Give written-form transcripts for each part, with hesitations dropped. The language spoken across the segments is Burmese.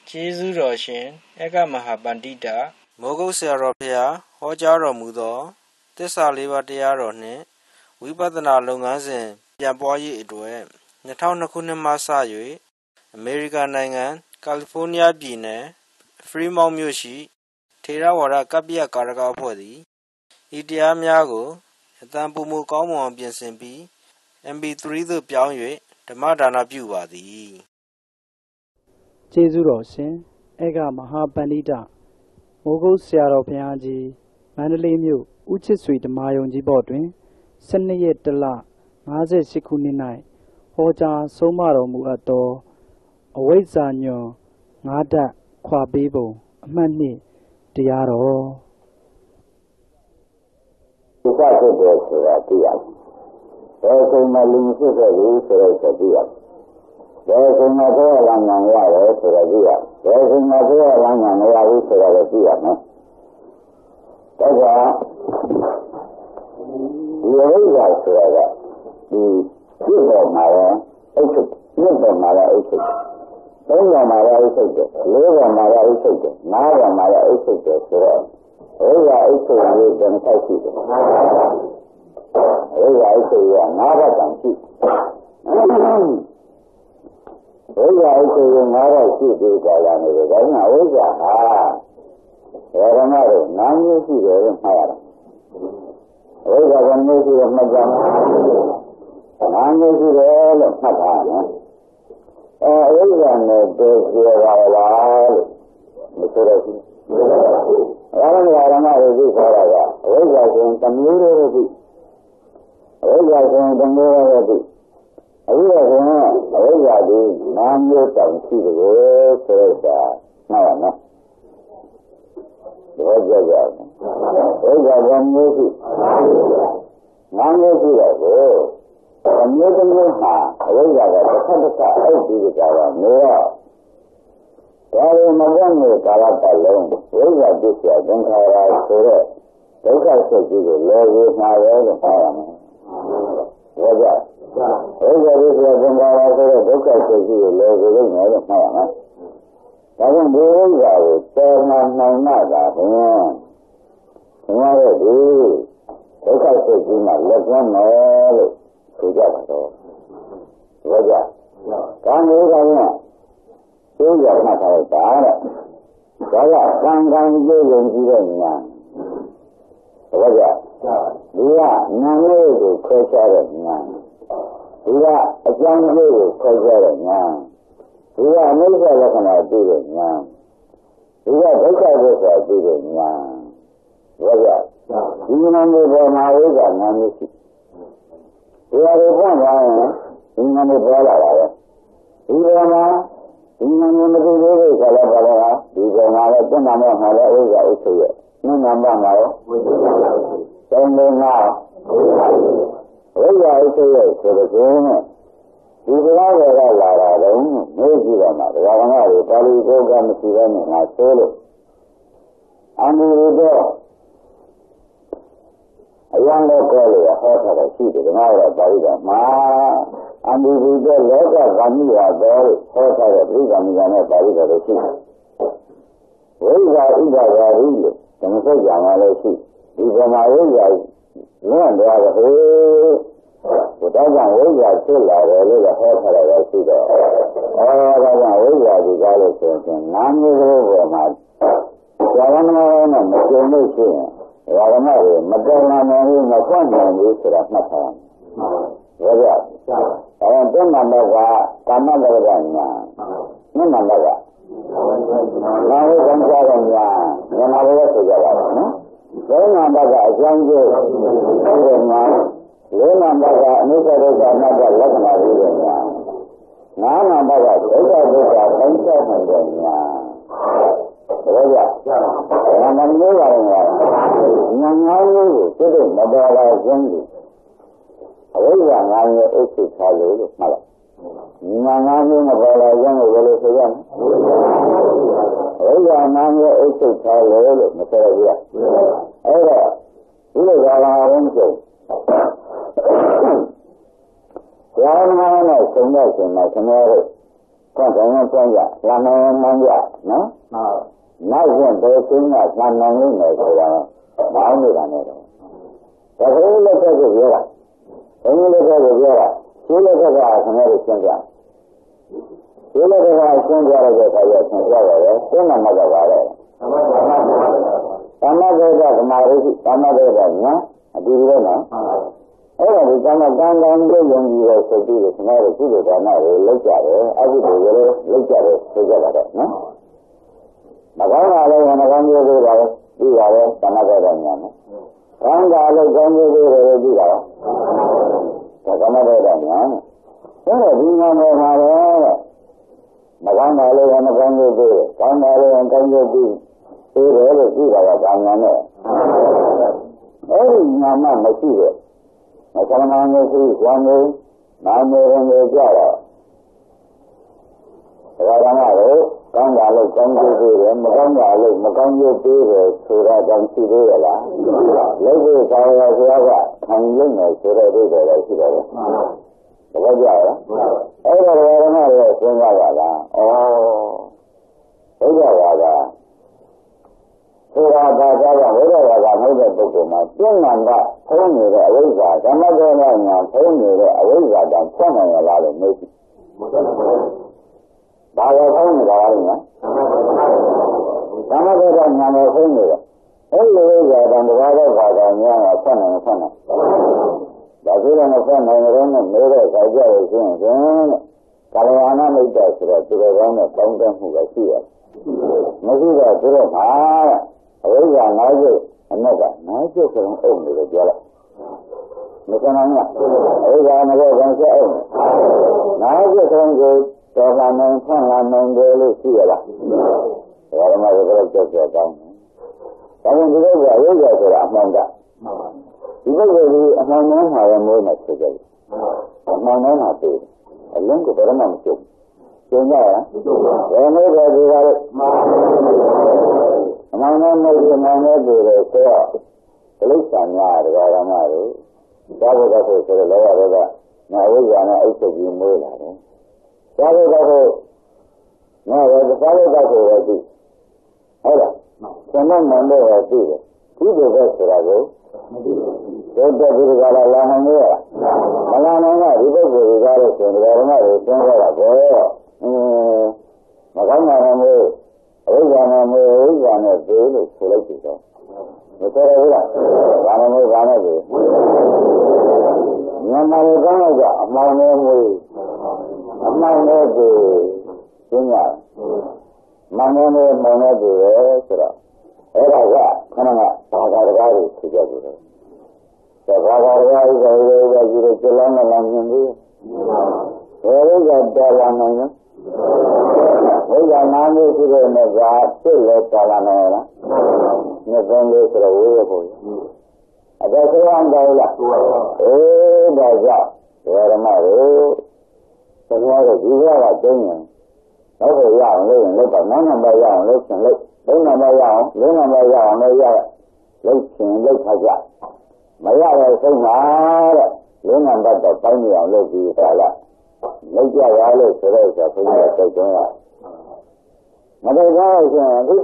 ကျေးဇူးတော်ရှင်ဧကမဟာပန္တိတမိုးကုတ်ဆရာတော်ဖျားဟောကြားတော်မူသောသစ္စာလေးပါးတရားတော်နှင့်ဝိပဿနာလုပ်ငန်းစဉ်ပြန်ပွားရေးအတွက်2002ခုနှစ်မှစ၍အမေရိကန်နိုင်ငံကယ်လီဖိုးနီးယားပြည်နယ်ဖရီမောင့်မြို့ရှိထေရဝါဒကပ္ပိယကာရကအဖွဲ့သည်ဤတရားများကိုအတန်ပုံမူကောင်းမွန်ပြင်ဆင်ပြီး MP3 သို့ပြောင်း၍ဓမ္မဒါနပြုပါသည်ကျေးဇူးတော်ရှင်ဧကမဟာပန္တိတမိုးကုတ်ဆရာတော်ဘုရားကြီးမန္တလေးမြို့ဦးချစ်ဆွေဓမ္မယုံကြီးဘော်တွင်12ရက်တလ58ခုနှစ်၌ဟောကြားဆုံးမတော်မူအပ်သောအဝိဇ္ဇာညွန်9ဓာတ်ခွာပေးပုံအမှတ်2တရားတော်ဒီကဖြစ်တယ်ဆိုတာသိရတယ်။ဘယ်အချိန်မှလူဖြစ်ခဲ့ဘူးဆိုတော့သိရတယ်။ဘယ်အချိန်မှဘုရားလမ်းညာရတယ်ဆိုတော့သိရတယ်။ဘယ်အချိန်မှဘုရားလမ်းညာမရဘူးဆိုတော့သိရမယ်။ဒါကြောင့်ဒီဝိဇ္ဇာဆိုတာကဒီဖြစ်ပေါ်မှာလည်းအုပ်ချုပ်မြင့်ပေါ်မှာလည်းအုပ်ချုပ်သုံးပေါ်မှာလည်းအုပ်ချုပ်တယ်လေးပေါ်မှာလည်းအုပ်ချုပ်တယ်နားပေါ်မှာလည်းအုပ်ချုပ်တယ်ဆိုတော့ဝိဇ္ဇာအုပ်ချုပ်ရေးတန်ခိုက်ရှိတယ်ဝိဇ္ဇာအုပ်ချုပ်ရေးနားဘက်တန်ရှိဝိဇ္ဇာအုပ်ချုပ်ရေးနားဘက်ရှိသေးကြတာနေတယ်ဒါကြောင့်ဝိဇ္ဇာဟာဓမ္မတို့နားမျိုးရှိတယ်လို့မှားရတယ်ဝိဇ္ဇာကမျိုးရှိတယ်မှတ်ကြမှာနားမျိုးရှိတယ်လို့မှတ်တာနော်အဝိဇ္ဇာနဲ့တည်းကျေပါလားလို့မဆိုရဘူးဓမ္မတွေသိခေါ်တာကအဝိဇ္ဇာဆိုရင်တမျိုးတည်းပဲသိအဝိဇ္ဇာဆိုရင်တမျိုးတည်းပဲသိအခုတော့ဆိုရင်အဝိဇ္ဇာဒီနားမျိုးတောင်ရှိတယ်ဆိုတော့မှတ်ရနော်ဘောကြကြဝိဇ္ဇာကမျိုးရှိနားမျိုးရှိတော့ကိုအမျိုးတစ်မျိုးမှာအဝိဇ္ဇာကတစ်ခါတစ်ခါအဲ့ဒီကြတာမျိုးတော့ဒါရီမကန်းရဲ့ကာလပတ်လုံးဝိဇ္ဇာပစ္စယသင်္ခါရဆိုတဲ့ဒုက္ခစိတ်ကြီးကိုလောရမှာရဲလို့ပြောရမယ်။ဒါကြောင့်ဝိဇ္ဇာပစ္စယသင်္ခါရဆိုတဲ့ဒုက္ခစိတ်ကြီးကိုလောရလို့မယ်လို့ပြောရမယ်။ဒါကြောင့်ဒီဝိဇ္ဇာကိုပယ်နိုင်မှသာဘုရားခင်ဗျားတို့ဒီဒုက္ခစိတ်ကြီးမှာလက်ကျမ်းမယ်လို့ဆိုကြပါတော့။ဒါကြောင့်ကာမေကလည်းသိရမှတ်ထားလိုက်ပါတဲ့ဒါကကံကံကြည့်ရင်ကြည့်တဲ့ညာဒါကြောင့်ဒီကနာလေးကိုခွဲခြားတဲ့ညာဒီကအကြောင်းလေးကိုခွဲခြားတဲ့ညာဒီကအနိစ္စလက္ခဏာသိတဲ့ညာဒီကဒုက္ခသစ္စာသိတဲ့ညာဒါကြောင့်ဒီနာလေးပေါ်မှာဝိဇ္ဇာနာမျိုးရှိဒီဟာကိုပွင့်သွားရင်ဒီနာလေးပေါ်လာပါရဲ့ဒီပေါ်မှာဒီနာမည်မသိသေးဘူးဆိုတော့ဘာလဲဒီကောင်ကလည်းပြဏ္ဍာမောမှာလည်းဥစ္စာဥစ္စာရဲ့နုနာမမှာရောသုံးလုံးကဥစ္စာဥစ္စာရဲ့ဆိုတဲ့ကျင်းနဲ့ဒီကောင်ကလာတာတော့မေးကြည့်တော့မှဒီကောင်ကလည်းပါဠိပုဂ္ဂိုလ်မရှိဘဲနဲ့ငါဆိုလို့အမှုတော့အရန်လည်းပြောလို့ဟောထားတယ်ရှိတယ်ငါတော့ပါဠိတော်မှာအမှုဒီတော့လောကဗာမိရတော့ဟောထားတဲ့ပြိဿမီယာနဲ့ပါဠိတော်ရှိတယ်ဝိဇ္ဇာဥပဒါရီလို့ဓမ္မစကြာမှာလည်းရှိဒီဗမာဝိဇ္ဇာလွန်သွားတယ်ဟေးဘုရားကဝိဇ္ဇာဖြစ်လာတယ်လို့ဟောထားတယ်ရှိတော့ဒါကဝိဇ္ဇာဒီကားလို့ဆိုရင်နာမည်လေးပေါ်မှာဇာဝနမောနဲ့မကျုံလို့ရှိရင်ဓမ္မတွေမတော်နိုင်ဘူးမဖွင့်နိုင်ဘူးဆိုတာမှတ်ထားတယ်ဒါကြောင့်တဏ္ဍမောကကာမလောကညာနုနမောကနာဝိသံဃာကညာမြန်မာလိုဆိုကြပါတော့နော်သုံးနာမောကအကျဉ်းချုပ်တဲ့ညာလေးနာမောကအနိစ္စဒုက္ခအနတ္တလက္ခဏာတွေညာငါးနာမောကဒုက္ခဒုက္ခပိုင်းခြားနိုင်တဲ့ညာဒါကြောင့်ဘာမှမလို့ရအောင်ညာငါးမျိုးကိုသူတို့မတော်လာခြင်းကိုအဝိဇ္ဇာငါးမျိုးအုပ်ချုပ်ထားလို့မှတ်လိုက်ညာငါးမျိုးမပေါ်လာခြင်းကိုဘယ်လိုဆိုရမလဲအဝိဇ္ဇာငါးမျိုးအုပ်ချုပ်ထားလို့မဆိုရဘူးအဲ့တော့ဒီလိုကလာရင်ကျုံဘုရားနာနဲ့ဆုံးတဲ့ရှင်မှာခင်ဗျားတို့ quan trọng hơn quan trọng là năng lượng nó nói chuyện tới chính là làm năng lượng này rồi là bảo người ta này rồi cái thứ nó cái gì vậy cái thứ nó cái gì vậy chú nó cái gì thằng này được xem ra chú nó cái gì xem ra rồi cái gì xem ra rồi cái nào mà cái vậy Tama Deva Kamari Tama Deva nhá đi rồi nè ấy là vì Tama đang cái dùng gì rồi sự đi được này rồi được cái này rồi lấy trả rồi ai đi rồi lấy trả rồi lấy trả rồi nè mà cái nào đây mà con như thế rồi đi rồi Tama Deva nhá con nào đây con như thế rồi đi rồi Tama Deva nhá thế là đi ngang rồi mà con nào đây mà con như thế con nào đây con như thế thế rồi đi rồi cả nhà này ấy nhà mà chỉ vậy mà sao mà người thì quan người mà người cha rồi rồi con nhà lấy con gì rồi mà con như thế rồi sửa ra trong suy nghĩ là lấy cái sao ra ra thằng lớn này sửa ra đi rồi suy rồi có gì ấy rồi nó rồi xem ra là thế là thế là với là mấy cái tục mà chuyên làm ra thấy người là ấy giả cái mấy cái này nhà thấy người là ấy giả đang không này là được mấy ba cái thấy người là ấy nhá cái mấy cái nhà này thấy người ấy giả đang được cái nhà là không này và cái này không này nó mấy cái cái gì chứ cái này nó mới được rồi cái này không có cái gì mấy cái đó mà ấy là nói gì anh nói chứ không ổn được chưa lại mấy cái này ấy là nó vẫn sẽ ổn nói chứ không gì cho làm mình không làm mình để lấy gì là rồi mà cái cho con cái này cái ấy là mong đã thì bây giờ thì mong nói là mới mà sẽ vậy mong nói là gì lớn của cái đó mà chụp chuyện đó rồi mới ra đi ra mà nó mới đi rồi sao lấy sản nhà rồi ra mà rồi sao cái đó thì lấy ra mà bây giờ nó ấy gì mới là đấy sao cái đó thì nó rồi sao cái đó thì gì hay là cho nó mình đây là gì cứ được cái là rồi cái đó thì là làm người mà làm người thì bây giờ ra rồi thì ra rồi là rồi mà cái này mới ấy giờ này dễ được xử lý được rồi người ta nói là cái này gì nhưng mà cái này giờ mà người thì thế nào mà người thì thế đó ấy là cái này cái thì cái gì cái gì cái làm gì rồi giờ làm gì bây giờ nam người thì rồi này ra tự lấy cả này đó người dân người thì rồi rồi ở đây cái anh đây là đây ra rồi mà rồi cái này là gì là cái này nó phải làm lên nó phải nói làm bài làm lên chẳng lấy đấy là bài làm lấy chuyện lấy thay ra mấy ai cái mà lấy làm bài tập bao nhiêu lấy gì phải là lấy ra lấy rồi rồi phải là cái này mà đây là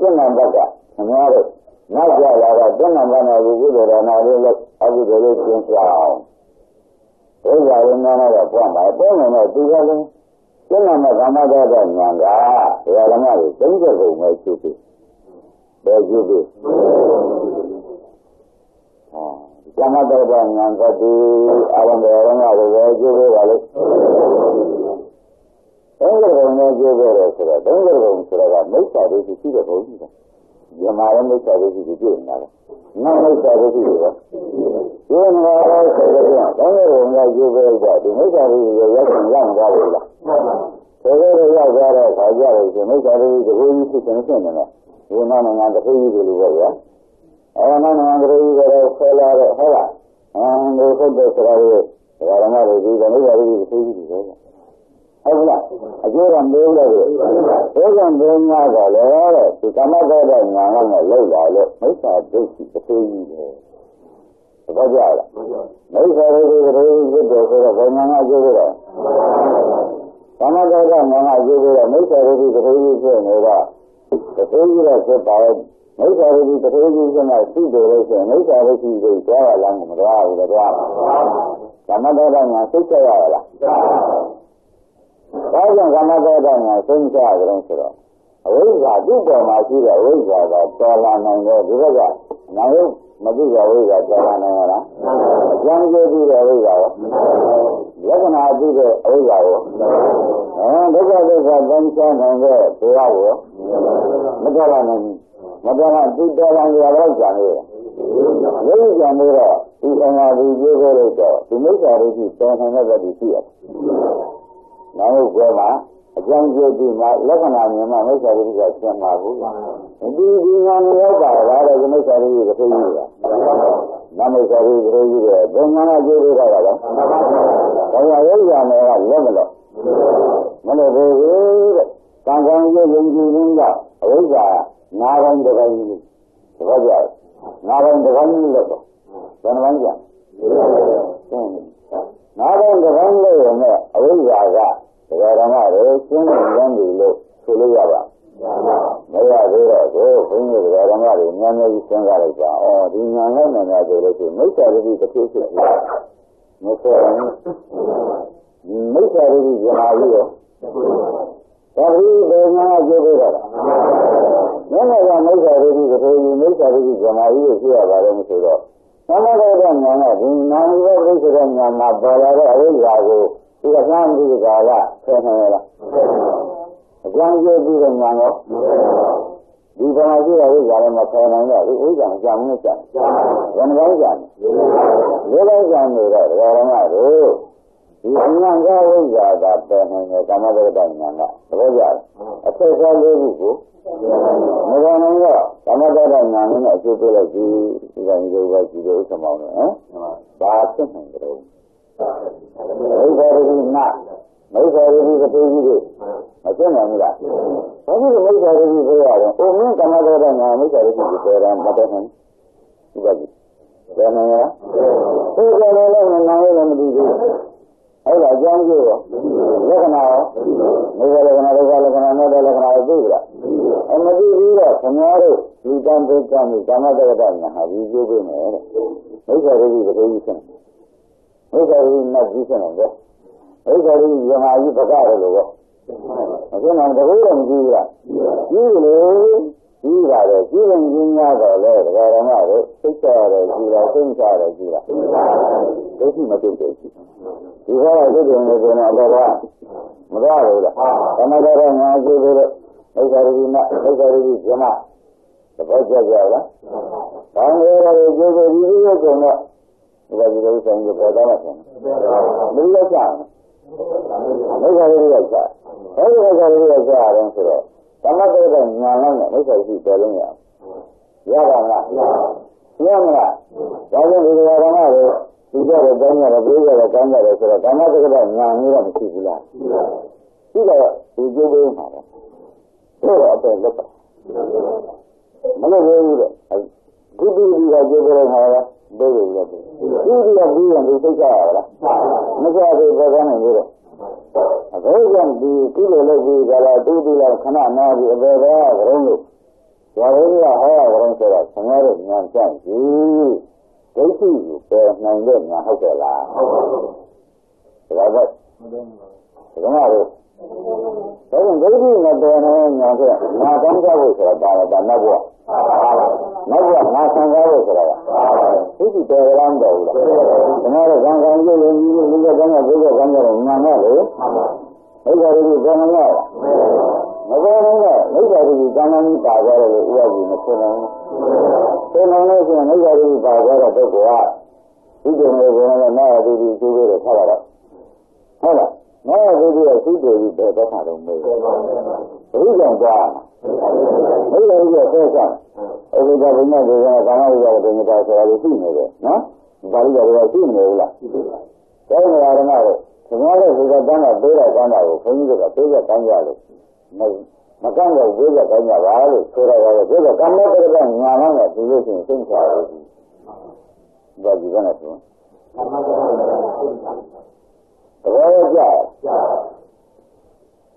cái làm bài tập thằng nào đấy nói ra là cái làm bài này cái điều đó nào đấy ở cái điều chuyện sao bây giờ nó là quan bài cái này thì ra lên cái nào mà làm ra được nhà ra thì là nó tính cái gì mới chịu được để chịu được làm ra được nhà ra thì anh em nó rồi chịu được rồi tính cái gì mới chịu được rồi tính cái gì là mấy cái thì chịu được rồi nhưng mà mấy cái thì chịu được nó mấy cái thì chịu được nhưng mà cái gì đó nó chịu được rồi thì mấy cái thì giờ cũng làm ra được thế rồi ra rồi phải ra rồi thì mấy cái thì cái gì cũng xem nữa वो ना ना तो कोई भी बोल रहा है और ना ना तो कोई बोल फैला है ना हम लोग को देख रहा है यार हमारे भी नहीं जा रही कोई भी है अब ना अजूर हम लोग लगे तो हम लोग ना गए तो समाज है ना ना ले ला लो नहीं साथ देखी तो कोई है तो बजा नहीं सारे ये देखो ना जो रहा ကာမဂုဏ်ကငါကယူပြီးတော့မိစ္ဆာရိတိတထေကြီးဖြစ်နေတော့တထေကြီးတော့ဖြစ်ပါရဲ့မိစ္ဆာရိတိတထေကြီးကမှရှိတယ်လို့ဆိုရင်မိစ္ဆာရိတိကိုကြားရလားမတော်ဘူးတော့ကာမဂုဏ်ကငါစိတ်ဆက်ရလားဒါကြောင့်ကာမဂုဏ်ကငါစိတ်ဆက်ရတယ်ဆိုတော့အဝိဇ္ဇာသူ့ပေါ်မှာရှိတဲ့အဝိဇ္ဇာကတော်လာနိုင်တယ်ဒီဘက်ကနာယုတ်မသိကြဝိဇ္ဇာတော်လာနိုင်လားအကျမ်းကျိုးပြီးတဲ့အဝိဇ္ဇာရောလက္ခဏာပြီးတဲ့အဝိဇ္ဇာရောဒုက္ခသန်းစားနိုင်တဲ့တရားရောမတော်လာနိုင်မတော်လာသူတော်လာကြတော့ကြာနေတယ်ရုပ်ကြံနေတော့ဒီအင်္ဂါဒီပြေဖို့လို့တော့ဒီမိစ္ဆာရိရှိတော်နိုင်တဲ့ဘက်ရှိရတယ်နာယုတ်ကမှအကျဉ်းကျပြီးမှလက္ခဏာမြင်မှမိစ္ဆာရိကဆင်ပါဘူးဒီညာနေရောက်ပါလားတဲ့မိစ္ဆာရိကတည်းကနာမိစ္ဆာရိကတည်းကဘယ်ညာကကျိုးရတာလဲဘာဝရုပ်ညာနယ်ကလက်မလို့မလို့ဘူးတဲ့ကံကံရဲ့ယုံကြည်ခြင်းကအဝိဇ္ဇာငါးပိုင်းတစ်ပိုင်းကြီးသဘောကျငါးပိုင်းတစ်ပိုင်းကြီးလို့တော့ဘယ်နှပိုင်းကြငါးပိုင်းတစ်ပိုင်းလို့ရမယ်အဝိဇ္ဇာကတရားဓမ္မတွေရှင်းနေရမ်းပြီလို့ဆိုလို့ရပါမရသေးတော့ကိုဘုန်းကြီးတရားဓမ္မတွေများများကြီးစဉ်းစားလိုက်ပါဒီညာနဲ့ညာဆိုလို့ရှိရင်မိစ္ဆာရိတိတစ်ခုဖြစ်ပြီမဆိုရင်မိစ္ဆာရိတိဇာတိရောဒါပြီးဘယ်ညာကျိုးပေးတာလဲနည်းနည်းကမိစ္ဆာရိတိတစ်ခုမိစ္ဆာရိတိဇာတိကိုဖြစ်ရပါတယ်မဆိုတော့သမဂ္ဂကညာကဒီနာမ်ရဲ့ပြိစ္ဆာညာမှာပေါ်လာတဲ့အဝိဇ္ဇာကိုဒီကစားမှုကဆယ်နေရလားအကျဉ်းကျပြီးတော့ညာတော့ဒီဘာသာရှိတဲ့ဝိဇ္ဇာလည်းမဆယ်နိုင်တော့ဒီဝိဇ္ဇာအကြောင်းနဲ့ကြာဘယ်နှပိုင်းကြာလဲလေးပိုင်းကြာနေတော့ဒကာရမတို့ဒီဉာဏ်ကဝိဇ္ဇာကပယ်နိုင်တယ်ကာမဂုဏ်ဉာဏ်ကသဘောကျလားအထက်စားလေးခုကိုမဂ္ဂနိုင်တော့ကာမဂုဏ်ဉာဏ်နဲ့အကျိုးပေးလိုက်ဒီကံကြီးပဲရှိတယ်ဥစ္စာမောင်းတယ်ဘာဖြစ်နိုင်ကြလဲမိစ္ဆာရိတိနာမိစ္ဆာရိတိတတိကြီးတွေမသိနိုင်ဘူးလားဘာဖြစ်လို့မိစ္ဆာရိတိဆိုရတော့အိုမင်းကမ္မဒေါသနာမိစ္ဆာရိတိကိုပြောတာမတတ်နိုင်ဘူးဒီကကြီးပြောနိုင်လားသိကြတယ်လည်းမနိုင်လည်းမသိဘူးအဲ့ဒါအကြောင်းကျိုးရောလက္ခဏာရောမိစ္ဆာလက္ခဏာဒုက္ခလက္ခဏာမေတ္တာလက္ခဏာကိုသိကြလားအမသိဘူးတော့ခင်ဗျားတို့ဒီတန်ဖိုးကံကိုကာမဒေါသနာဟာဒီကျိုးပေးမယ်တဲ့မိစ္ဆာရိတိတတိကြီးဖြစ်မိစ္ဆာရိနတ်ကြီးဖြစ်နေတယ်မိစ္ဆာရိယမကြီးပကရတယ်လို့ပေါ့အခုနောက်တကူတော့မကြည့်ရကြီးလေကြီးပါတယ်ကြီးရင်ကြီးများတော့လေဒကာရမတို့စိတ်ချရတယ်ကြီးလားစိတ်ချရတယ်ကြီးလားဒုက္ခမတုတ်တယ်ကြီးဒီဘောကစိတ်တယ်လို့ဆိုတော့တော့မရဘူးလားသမထရငါကြည့်ပြီးတော့မိစ္ဆာရိနတ်မိစ္ဆာရိယမသဘောကျကြလားဘာလို့လဲကြည့်ပြီးဒီလိုဆိုတော့ဒီလိုမျိုးဆိုင်ကိုပေါ်တော့တယ်။ဒီလိုကြာမိစ္ဆာရိတိကကြာအဲဒီမိစ္ဆာရိတိကကြာတယ်ဆိုတော့သမတ်တဲ့ညာနဲ့မိစ္ဆာရိတိတော်လို့ရပါမလားရမလားဒါကြောင့်ဒီလိုဓမ္မတွေဒီကြတဲ့တိုင်းရတယ်ပြေးရတယ်ကောင်းရတယ်ဆိုတော့သမတ်တဲ့ညာမျိုးတော့မရှိဘူးလားရှိတော့ဒီကျိုးပေးမှာပေါ့ဆိုတော့အဲ့လက်ပါမလို့ဘူးတဲ့ဒီဒီကကျိုးပေးရမှာလားဘယ်လိုလဲဒီဒီကပြီးရင်ဒီသိကြရလားမကြသေးဘယ်ကနေလို့တော့အခုကြောင့်ဒီကုလိုလုပ်ပြီးကြလားတူတူလားခဏနာပြီးအပေကဘုံလို့ဇာဝိကဟောရဘုံဆိုတော့ဆံရတဲ့ဉာဏ်ကြန့်ကြီးဒိဋ္ဌိကိုပယ်နိုင်တဲ့ဉာဏ်ဟုတ်တယ်လားဒါပဲဒါကမှတော့ဒါကြောင့်ဒိဋ္ဌိနဲ့ပယ်နိုင်တဲ့ဉာဏ်ဆိုငါကောင်းကြဖို့ဆိုတာဒါနောက်ဘဝနောက်ဘဝငါဆံရဖို့ဆိုတာဒိဋ္ဌိပယ်ရမ်းတယ်ဘူးလားဒါမှတော့ကံကံကြီးရင်ကြီးလေးကကောင်းတဲ့ဘုရားကောင်းတဲ့ဉာဏ်နဲ့လေမိစ္ဆာရိတိပယ်နိုင်ရမပယ်နိုင်တော့မိစ္ဆာရိတိကံကံကြီးပါသွားတယ်လို့ဥပဒေမဖြစ်နိုင်ဘူးဖြစ်နိုင်လို့ရှိရင်မိစ္ဆာရိတိပါသွားတဲ့ပုဂ္ဂိုလ်ကဒီလိုမျိုးကလည်းနာရတိကျိုးပေးတယ်ဆက်လာတော့ဟုတ်လားနာရတိရဲ့သိတယ်ကြီးပဲတော့ထားတော့မေးဘုရားကြောင့်မိစ္ဆာရိတိရဲ့ဆဲဆံအဲဒီကဘုရားတွေကကာမဝိဇ္ဇာကိုမြင်တာဆိုတာကိုသိနေတယ်နော်ပါဠိတော်ကသိနေဘူးလားဒါနဲ့ဓမ္မတို့ခင်ဗျားတို့ဒီကတန်းကပေးတဲ့ကန်းတာကိုခွန်ကြီးတို့ကပေးတဲ့ကန်းကြလို့မကန်းတော့ပေးတဲ့ကန်းကြပါလို့ဆိုတော့ပေးတဲ့ကန်းတဲ့ကညာနဲ့ဒီလိုချင်းသိချာလို့ဒါကြီးကနဲ့ဆိုသဘောကျ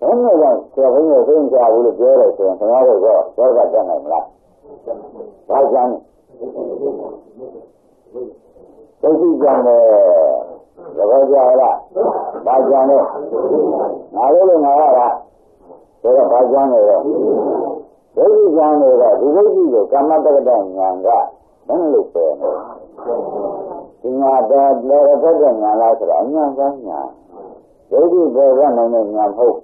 ဘယ်နဲ့ကဆရာဘုန်းကြီးသိကြဘူးလို့ပြောတယ်ဆိုရင်ခင်ဗျားတို့ကသောကတက်နိုင်မလားဘာကြမ်းသိသိကြမ်းတယ်သဘောကျလားဘာကြမ်းလဲငါလို့ငါရတာဒါကဘာကြမ်းလဲတော့ဒိဋ္ဌိကြမ်းတွေကဒီဒိဋ္ဌိကိုကာမတက္ကတဉာဏ်ကဘယ်လိုပဲဒီညာတော်လည်းဘက်တဲ့ဉာဏ်လားဆိုတော့အဉာဏ်ကဉာဏ်ဒိဋ္ဌိပေါ်ကနိုင်တဲ့ဉာဏ်ဟုတ်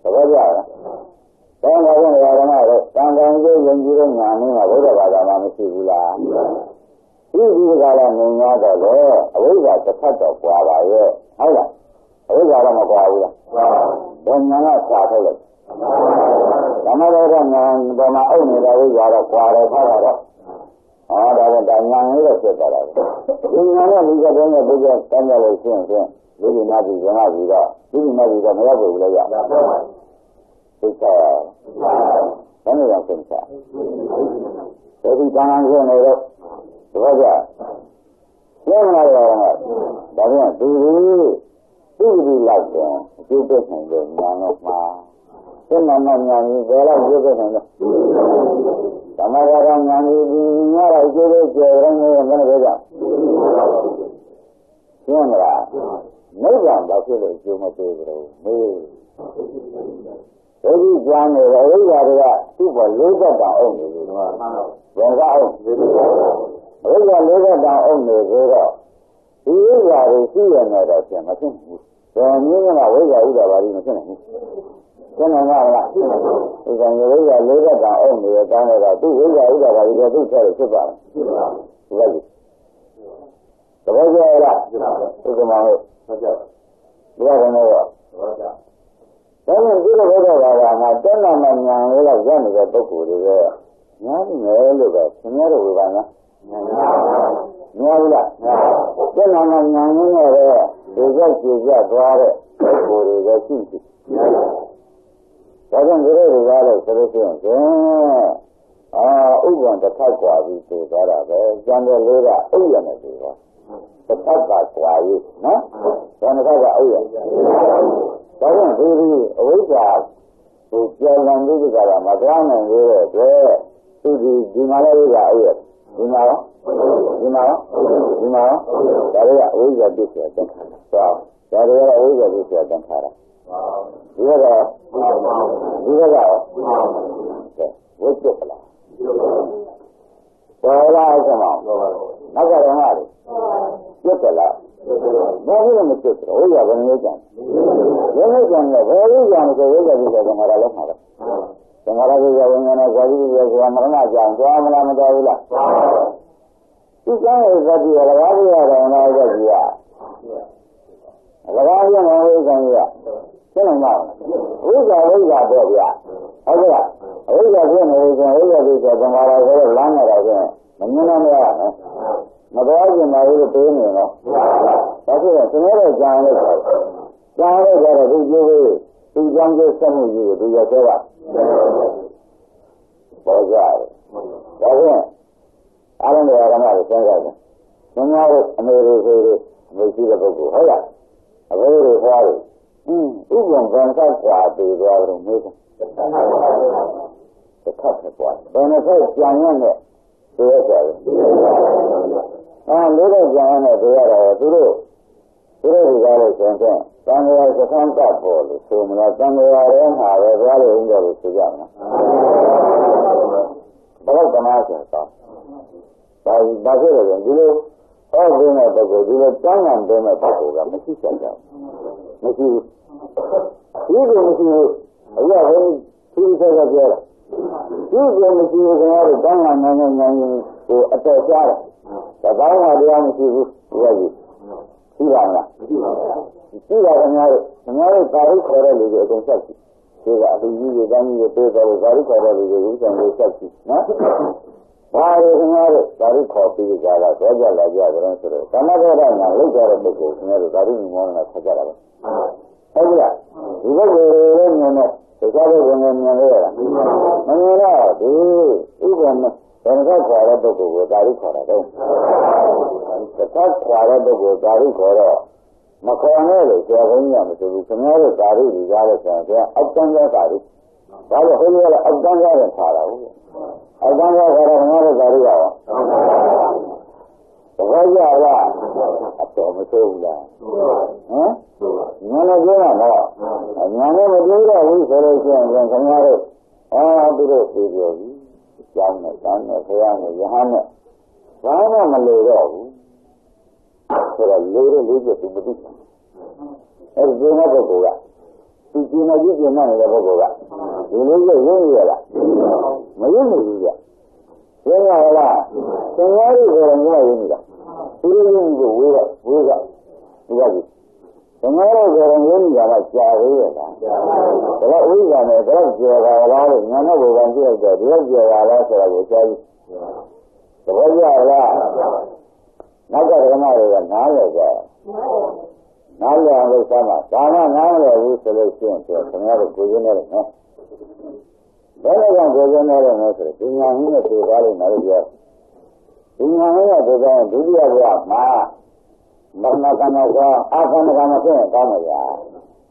သဘောကျလားတောင်းပါရင်ဓမ္မတော့တန်တန်ကြီးယဉ်ကျေးတဲ့ဉာဏ်နဲ့ဘုရားဘာသာမှာမရှိဘူးလားဒီကလည်းမြင်ရတော့လေအဝိဇ္ဇာတစ်ဖက်တော့ပွာပါရဲ့ဟုတ်လားအဝိဇ္ဇာတော့မပွာဘူးလားဘယ်ဉာဏ်ကစာထုတ်လိုက်ဓမ္မတော်ကဉာဏ်ပေါ်မှာအုပ်နေတဲ့ဝိဇ္ဇာတော့ပွာတယ်ထားတာတော့ဒါကဉာဏ်လေးတော့ဖြစ်သွားတာဒီဉာဏ်နဲ့ဒီကတည်းကဘုရားတန်းရလို့ရှိရင်ဒီဒီနာပြီးဇနာပြီးတော့ဒီဒီနာပြီးတော့မရောက်ဘူးလေရသိချာဘယ်လိုလဲသိချာဒီကံရင်းနေတော့သဘောကျကျင်းလာတော့ဒါပြန်ဒီလောက်တော့အကျိုးပေးနိုင်တဲ့ဉာဏ်တော့မှာသင်္နမဉာဏ်ကြီးဘယ်လောက်ကျိုးပေးနိုင်လဲဓမ္မဂရဉာဏ်ကြီးဒီညတော့အကျိုးပေးကျေရင်လည်းမလို့ကြောက်ကျင်းလာနိဗ္ဗာန်ဘာဖြစ်လို့အကျိုးမပေးကြလို့မေးဒီကြမ်းနေတယ်ဝိဇ္ဇာတွေကသူ့ပေါ်လေးသက်တာအောင်နေလို့ဘယ်ကောင်ဝိဇ္ဇာလေးသက်တာအောင်နေဆိုတော့ဒီဝိဇ္ဇာတွေရှိရနေတော့ပြန်မဖြစ်ဘူးဘယ်နည်းကဝိဇ္ဇာဥဒ္ဒါဘာကြီးမဖြစ်နိုင်ဘူးကျန်တော်ကလားဒီကံဝိဇ္ဇာလေးသက်တာအောင်နေတောင်းတော့သူ့ဝိဇ္ဇာဥဒ္ဒါဘာကြီးကသူ့ဆက်လို့ဖြစ်ပါတယ်ဒီလိုသဘောကျလားဒီကမှာဟုတ်ကြဘုရားကနေတော့ဒါနဲ့ဒီလိုဘုရားဘာသာမှာတဏ္ဍမဉာဏ်လေးတော့ရနေတဲ့ပုဂ္ဂိုလ်တွေကညားနေလို့ပဲခင်ဗျားတို့ကညားဘူးလားတဏ္ဍမဉာဏ်နဲ့တော့ဒီကကြည့်ကြသွားတဲ့ပုဂ္ဂိုလ်တွေကရှိရှိဒါကြောင့်ဒီလိုတွေကလည်းဆိုလို့ရှိရင်ဥပ္ပံတစ်ခါကွာပြီးသိသွားတာပဲကျန်တဲ့လေးကဥယျာဉ်နဲ့သိသွားတစ်ခါကကွာရေးနော်ကျန်တဲ့ကဥယျာဉ်ဒါကြောင့်ဒီအဝိဇ္ဇာကိုကြောင်လန်ပြီးကြတာမကောင်းနိုင်သေးတဲ့အတွက်ဒီမှာလည်းဥစ္စာဥရဒီမှာဒါတွေကအဝိဇ္ဇာပြည့်စုံတဲ့ခါတော့ဒါတွေကအဝိဇ္ဇာပြည့်စုံတဲ့ခါတော့ဒီကဝိဇ္ဇာပလားပေါ်လာကြမှာနောက်ကြတော့ဟာလေပြည့်တယ်လားဘာလို့မဖြစ်တော့ဝိဇ္ဇာဘယ်လိုကြံလဲဘယ်လိုကြံလဲဘယ်လိုကြံလဲဆိုဝိဇ္ဇာပြည့်စုံတဲ့ခါတော့လည်းမှာတော့သံဃာရဝိညာဉ်နဲ့ဇာတိရဆိုတာမရဏကြောင့်သွားမလားမသွားဘူးလားဒီကံရဲ့ဇာတိရလကားပြရတယ်လားဇာတိရလကားပြနေဝိဇ္ဇာရရှင်းနိုင်မလားဝိဇ္ဇာတော့ဗျာဟုတ်ကဲ့ဝိဇ္ဇာပြနေဆိုဝိဇ္ဇာပြဆိုသံဃာရဆိုလမ်းနေတာဆိုမမြင်နိုင်မလားမသွားကျင်ပါဘူးပေးနေတော့ဒါဆိုရင်ကျွန်တော်တို့ကြံလို့ကြံလို့ကြတော့ဒီကျိုးဒီကြောင့်ကျစက်မှုကြီးကိုဒီရောက်တော့ပေါ်ကြတယ်။ဒါဖြင့်အားလုံးတွေကဓမ္မကိုစဉ်းစားတယ်။ဘုရားတို့အမေတို့ဆိုလို့အမေရှိတဲ့ပုဂ္ဂိုလ်ဟုတ်လား။အမေတို့ဖွားတယ်။ဥပ္ပံဗံကကွာပြေသွားလို့မေးတယ်။တစ်ခါပဲကွာ။ဘယ်နဲ့ဆက်ကြံရနဲ့သိရကြတယ်။လေးတော့ကြံရနဲ့သိရတာသူတို့တွေကလည်းဆိုရင်တန်ခါစခန်းကပ်ပေါ်လို့ဆိုမလားတန်ခါရဲမှာပဲသွားလို့ဦးကြလို့ဆိုကြမှာဘယ်တော့ကမှဆိုတာဘာဖြစ်လဲဒီလိုဟောပြတဲ့ပုဂ္ဂိုလ်ဒီလိုတန်းကန်တဲ့ပုဂ္ဂိုလ်ကမရှိစကြဘူးမရှိဘူးဒီလိုမရှိဘူးအရာဟိုသူစကားပြောတာဒီလိုမရှိဘူးခင်ဗျားတို့တန်းကန်နိုင်နေကိုအတော်ရှားတာဒါကောင်းတာတရားမရှိဘူးဒီကကြီးရှိပါမလားရှိပါခင်ဗျားတို့သာရိခေါ်တဲ့လူတွေအကုန်ဆက်ရှိဒီကအတူကြီးတွေတန်းကြီးတွေပြေးတော့သာရိခေါ်တဲ့လူတွေဥစ္စာတွေဆက်ရှိနော်ဘာလို့ခင်ဗျားတို့သာရိခေါ်ပြီးကြတာတော့ကြလာကြကြတယ်ဆိုတော့သမဂ္ဂရညာလောက်ကြတဲ့ပုဂ္ဂိုလ်ခင်ဗျားတို့သာရိမောနဲ့ဆက်ကြတာပဲဟုတ်ကဲ့ဒီပုဂ္ဂိုလ်ရဲ့ဉာဏ်နဲ့တရားကိုဉာဏ်မြင်ရတာမမြင်တော့ဒီဥပ္ပမဘယ်တော့ခေါ်တဲ့ပုဂ္ဂိုလ်ကိုသာရိခေါ်တာတော့တစ်ခါခေါ်တဲ့ပုဂ္ဂိုလ်သာရိခေါ်တော့ Macaronello, che avevamo sul canale Cari di Gare, che ha cambiato Cari. Vado a vedere a cambiare in sala. A cambiare per andare da Rio. Voglio là, a come sola. Non è vero, no. Non è vero, lui sarà in canale. Dove si vede? Siamo, siamo, Vana Malero. Era loro legge su Buddha. È una cosa. Si tiene di che non è la cosa. E legge era. Ma io non dico. Era là. Signori era una unità. Uga. Signori era un'unità la chiave. Però uga ne però giocava non avevo anche da dire giocava la cosa. Voglio là. Nagaramaga Nalaga Nala Sama Sama Nala selection to Samara Kujanere. Balagan Kujanere, Sinyamina to Valley Naraja. Sinyamina to the Dudia Ma Marnakanaka, Akanaka, Kamaya,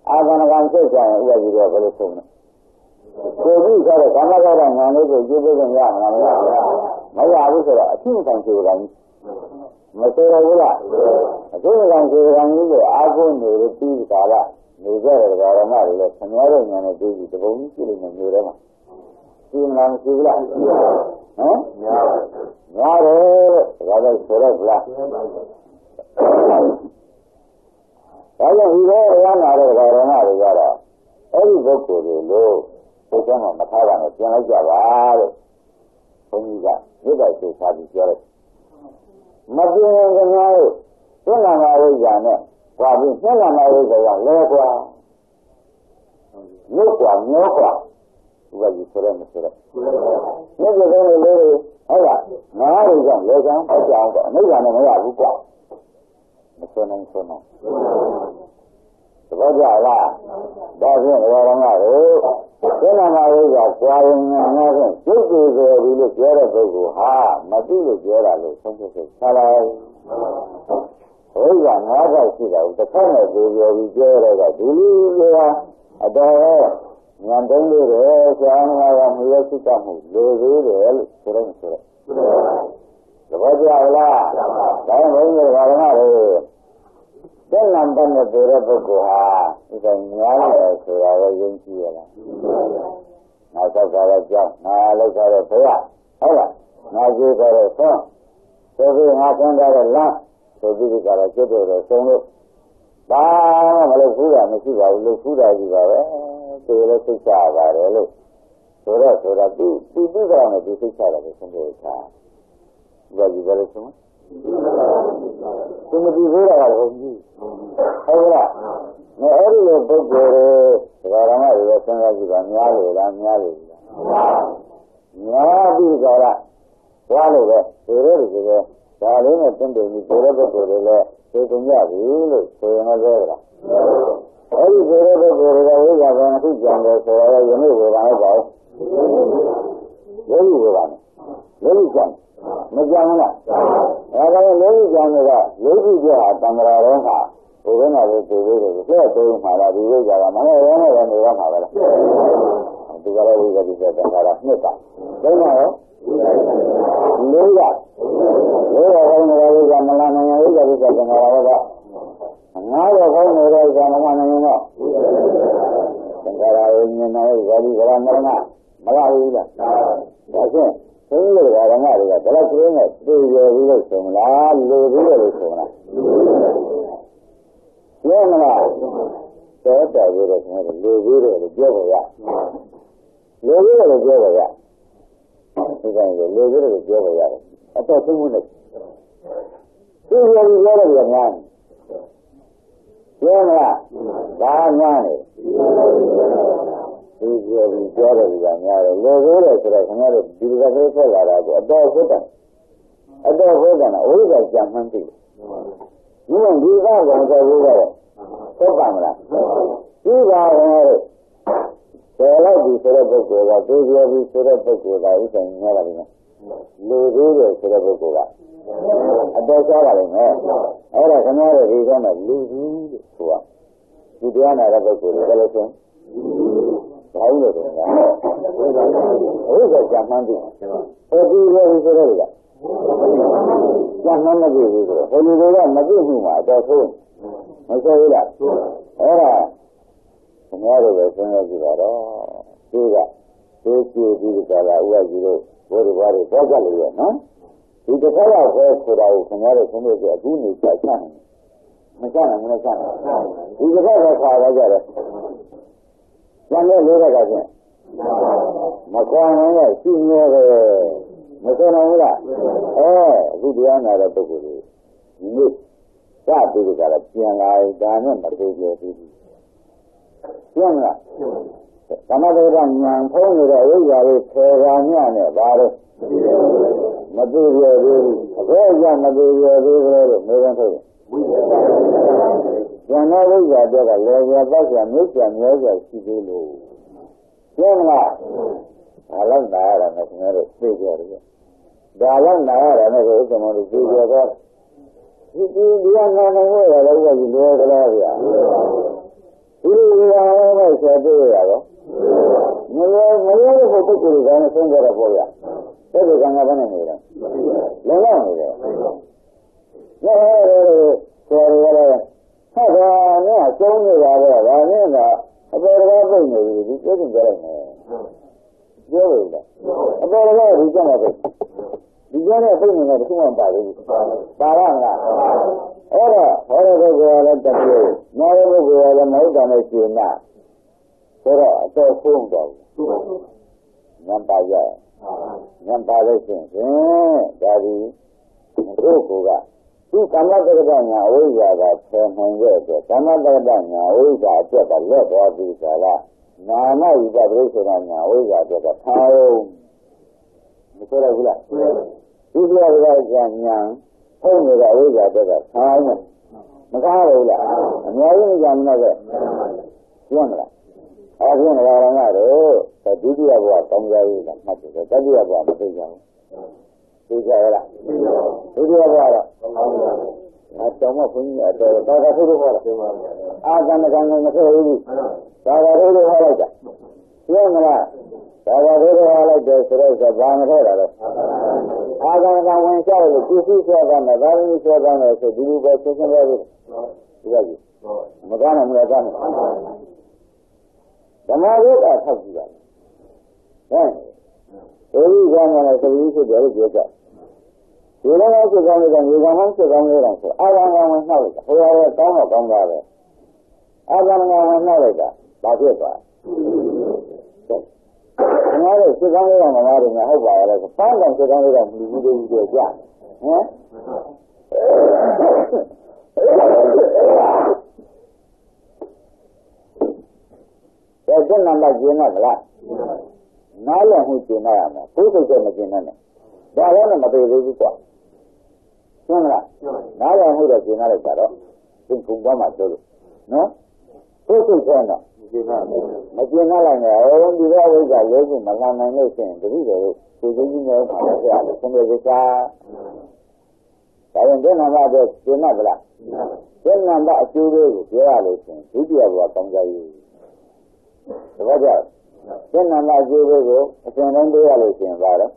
Akanakan Session, where you go for the Summa. So these are the Kamaka and Nanaga, Jubilee and Maya, a team can Masera Villa. A good one to Agon, the Tea Kala, Niger, Varamar, Samarin, and a baby, the bone killing in Urama. Simran Sivla. Yare, rather Soravla. Rather, he were one out of Varamar. Every book was a low, Posama Matara, Java, Poniga, Villa to Sabi. Madinah, Sunamariana, Rabin, Sunamariana, Legua, Nukwa, what you put on the Sura. Never very little, Marijan, Legan, Megan, the son and son. The Raja, Dazin, Varamaro, Sunamariga, flying and nothing. This is a really beautiful, Madu, something Salai. Oiga, nada, the kind of video we get at Dulia, a door, Yandeli, Sana, Miyasitamu, Lulu, Suran. The Raja, Varamaro. Then I'm done with the Rebuka, it's a Nyala, so I was in here. I thought I was just, I look at a prayer. Now you got a phone. So we have done that a lot, so we got a good or so. Bah, I look food, I look food as you are. So let's take care of it. So that we do that on a basic side of it some time. Well, you very soon. Somebody wrote out of you. No, every book Rama is a son of Nyali. Nyali Gara, Swallow, the Salina Tender, the Torah, taking Yavi, so another. Every Torah, I want to jump, so I know where I go. Very well. Very well. Majamana. I don't know, Lady Jaha, Tamara, when I was to read it, so my idea, and the one hour. Together with the Tamara Smita. Then I Lula. Lula, when I was on the land, I was at Tamara. And now the home is on the one and more. Tamara, you know, very well, Malaya. That's it. So you are a Maria, but I bring it to your relation, relation. Yamala, so I will have a little Jovia. Little Jovia. Little Jovia. I thought 2 minutes. 2 years ago, man. Yamala, Daniani. This is a better than Logo, so I can have a beautiful a dog with them. A dog with them, always like Jamhanti. You don't do that when I go over. So, Pamela, you are တယ်လိုက်ပြီဆိုတဲ့ပုဂ္ဂိုလ်ကသိကြပြီဆိုတဲ့ပုဂ္ဂိုလ်ကဥစ္စာညောပါလိမ့်မယ်လူသေးတယ်ဆိုတဲ့ပုဂ္ဂိုလ်ကအတော်ရှားပါလိမ့်မယ်အဲ့ဒါခင်ဗျားတို့ဒီကမှာလူကြီးလို့ဆိုတာဒီတရားနာတဲ့ပုဂ္ဂိုလ်တွေလည်းဆိုဘာလို့လဲဗျာဥစ္စာကြမ်းမှန်းပြီဟိုဒီလိုဆိုတဲ့ကကြမ်းမှန်းမကြည့်ဘူးဆိုတော့ဟိုလူတွေကမကြည့်ဘူးမှာအတော်ဆိုးမဆိုးဘူးလားအဲ့ဒါခင်ဗျားတို့ပဲစဉ်းစားကြည့်ပါတော့ဒီကသိကြည့်ပြီးကြတာဥပဒေတို့ဘုရားဘာတွေပေါ်ကြလို့ရနော်ဒီတစ်ခါတော့ပဲဆိုတာကိုခင်ဗျားတို့ဆုံးဖြတ်ကြအခုနေကြချမ်းမချမ်းဘူးမချမ်းဘူးဒီတစ်ခါတော့ခါရကြတယ်ကျန်တဲ့လေးတွေကချင်းမကောင်းရင်ရှိနေတယ်မဆုံးနိုင်ဘူးလားအခုတရားနာတဲ့ပုဂ္ဂိုလ်တွေဒီနေ့စပြီးကြတာပြန်လာဒါနဲ့မသေးကြဘူးပြန်လာသမထကဉာဏ်ဖုံးနေတဲ့အဝိဇ္ဇာတွေခေရာညနဲ့ပါတော့မသိရသေးဘူးအကောအကျမသိရသေးဘူးလို့မေးခွန်းထုတ်တယ်ဉာဏ်နဲ့ဝိဇ္ဇာတွေကလည်းရပတ်စံမြစ်စံမြဲစံရှိသေးလို့ပြန်လာဒါလောက်နာရတာနဲ့ခင်ဗျားတို့သိကြတယ်ဒါလောက်နာရတာနဲ့ဥစ္စာမလို့သိကြတော့ဒီကနာနေရတာလည်းဒီလိုကလေးဗျာဒီလိုရအောင်ဆက်တွေ့ရတော့မရောဖို့ပုဂ္ဂိုလ်ကလည်းဆုံးကြတော့ပေါ့ဗျာတဲ့ကံကဘာနဲ့နေလဲလုံးဝနေတယ်ဆိုရရတယ်ဟာဒါနဲ့ကျုံးနေတာတော့ဒါနဲ့ကအပေါ်ကပြိနေပြီဒီပြိနေကြလိုက်မယ်ပြောလို့လားအပေါ်ကဒီကျမှာပဲဒီကျတဲ့ပြိနေတယ်တခုမှပါဘူးပါရမလားအဲ့တော့ဟောတဲ့ပုဂ္ဂိုလ်ကလည်းတပြည့်နားတဲ့ပုဂ္ဂိုလ်ကလည်းမဟုတ်တာနဲ့ရှင်နာဆိုတော့အတော်ဆုံးတော့ဉာဏ်ပါရဉာဏ်ပါလို့ရှိရင်ဒါဒီပုဂ္ဂိုလ်ကဒီကမ္မတက္ကညာအဝိဇ္ဇာကဆယ်နိုင်တဲ့အတွက်ကမ္မတက္ကညာအဝိဇ္ဇာအတွက်ကလက်သွားပြီးဆိုတာနာမဝိပဿနာဆိုတာညာအဝိဇ္ဇာအတွက်ကထားအောင်မဆိုရဘူးလားဒီလိုကညာဖုံးနေတဲ့အဝိဇ္ဇာအတွက်ကထားအောင်မကားဘူးလားအများကြီးကြံနေတယ်ပြောမလားအခုငါရငါတို့ဒုတိယဘဝကောင်းကြရေးကမှတ်တယ်တတိယဘဝမသိကြဘူးသိကြရလားဒုတိယဘဝတော့အတောင်မဘုန်းကြီးအတော်သာသာထိုးလို့ဟောတာအာကံကံမဆိုဘူးသာသာထိုးလို့ဟောလိုက်တာပြောမလားသာသာထိုးလို့ဟောလိုက်တယ်ဆိုတော့ဘာမထဲတာလဲအာကံကံဝင်ကြလို့သူစုဆွဲတာနဲ့ဒါရင်းဆွဲတာနဲ့ဆိုဒီလိုပဲဆက်ဆက်ရလို့ဒီကကြီးမကားနိုင်ဘူးလားကားနိုင်ဓမ္မဝိကထောက်ကြည့်ပါဟဲ့ဒီကံကလည်းသတိဖြစ်တယ်လို့ပြောကြဒီလိုမျိုးစိတ်ကောင်းတဲ့ရေကောင်းစိတ်ကောင်းလေးတော့ဆိုအာဂံကဝင်နှောက်လိုက်တာဟိုရကောင်းတော့ကောင်းတာပဲအာဂံကဝင်နှောက်လိုက်တာဘာဖြစ်သွားလဲငါတို့စိတ်ကောင်းလေးတော့မမားတယ်ငါဟုတ်ပါရဲ့ပန်းကောင်စိတ်ကောင်းလေးတော့မလူဘူးလို့ပြောကြဟမ်တဲ့နံပါတ်ကျင်းတော့မလားနားလည်မှုကျင်းရမှာကိုယ်စိတ်ကမကျင်းနဲ့ဒါလည်းမပေသေးဘူးကွာရှင်းမလားနားလည်မှုတော့ကျင်းရလိုက်တာတော့သင်ကုန်သွားမှပြောလို့နော်ကိုယ်စိတ်ထဲတော့မကျင်းနိုင်နဲ့ဒီလိုဝိဇ္ဇာလေးခုမလာနိုင်လို့ရှိရင်တတိတော်တို့ကိုယ်ကြီးကြီးများပါလို့ဆရာဆုံးဖြတ်ကြဒါရင်တဲ့နံပါတ်တော့ကျင်းရမလားတဲ့နံပါတ်အကျိုးလေးကိုပြောရလို့ရှိရင်ဒုတိယဘဝကောင်းကြရေးတပတ်ကြတဲ့နာမအကျိုးကိုအစဉ်တိုင်းတွေ့ရလို့ရှိရင်ပါတော့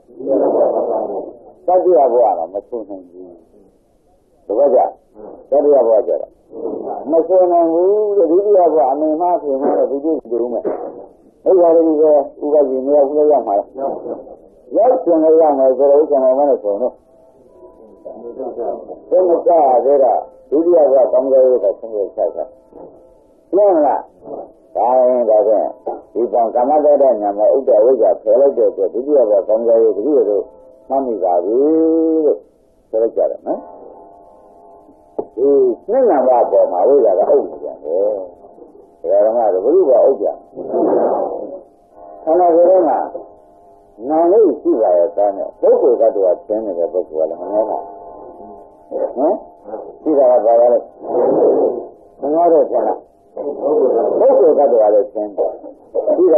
သတ္တိယဘဝကမဆုံးနိုင်ဘူးတပတ်ကြသတ္တိယဘဝကြတော့မဆုံးနိုင်ဘူးဒုတိယဘဝအမြင်မှဆိုရင်တော့ဒီလိုတူမယ်အဲ့ဒါလေးကဥပဒေနေရာခုရမှာရောက်ရှင်ရမယ်ဆိုတော့ဥစ္စာမမနဲ့ဆိုတော့ဘယ်မှာကြာသေးတာဒုတိယဘဝကောင်းကြရေးတော့ဆုံးဖြတ်ချက်ပြောင်းလားဒါရင်ဒါဖြင့်ဒီပံကမ္မတ္တညာမှာဥဒ္ဒဝိဇ္ဇာဖယ်လိုက်တဲ့အတွက်ဒုတိယဘကောင်းကြရေးတတိယတို့မှတ်မိပါပြီလို့ပြောကြတယ်နော်ဒီနှစ်နာမပေါ်မှာဝိဇ္ဇာကအုပ်ပြန်တယ်ဒါကမှဘုရားကအုပ်ပြန်ခန္ဓာကိုယ်ကနာလို့ရှိပါရဲ့သားနဲ့ပုဂ္ဂိုလ်ကတော့သင်နေတဲ့ပုဂ္ဂိုလ်ကလည်းမနှဲပါဟမ်ရှိတာကဘာလဲမနှဲတော့ဆန္ဒ ပုဂ္ဂိုလ်တ attva လည်းသင်ဒီက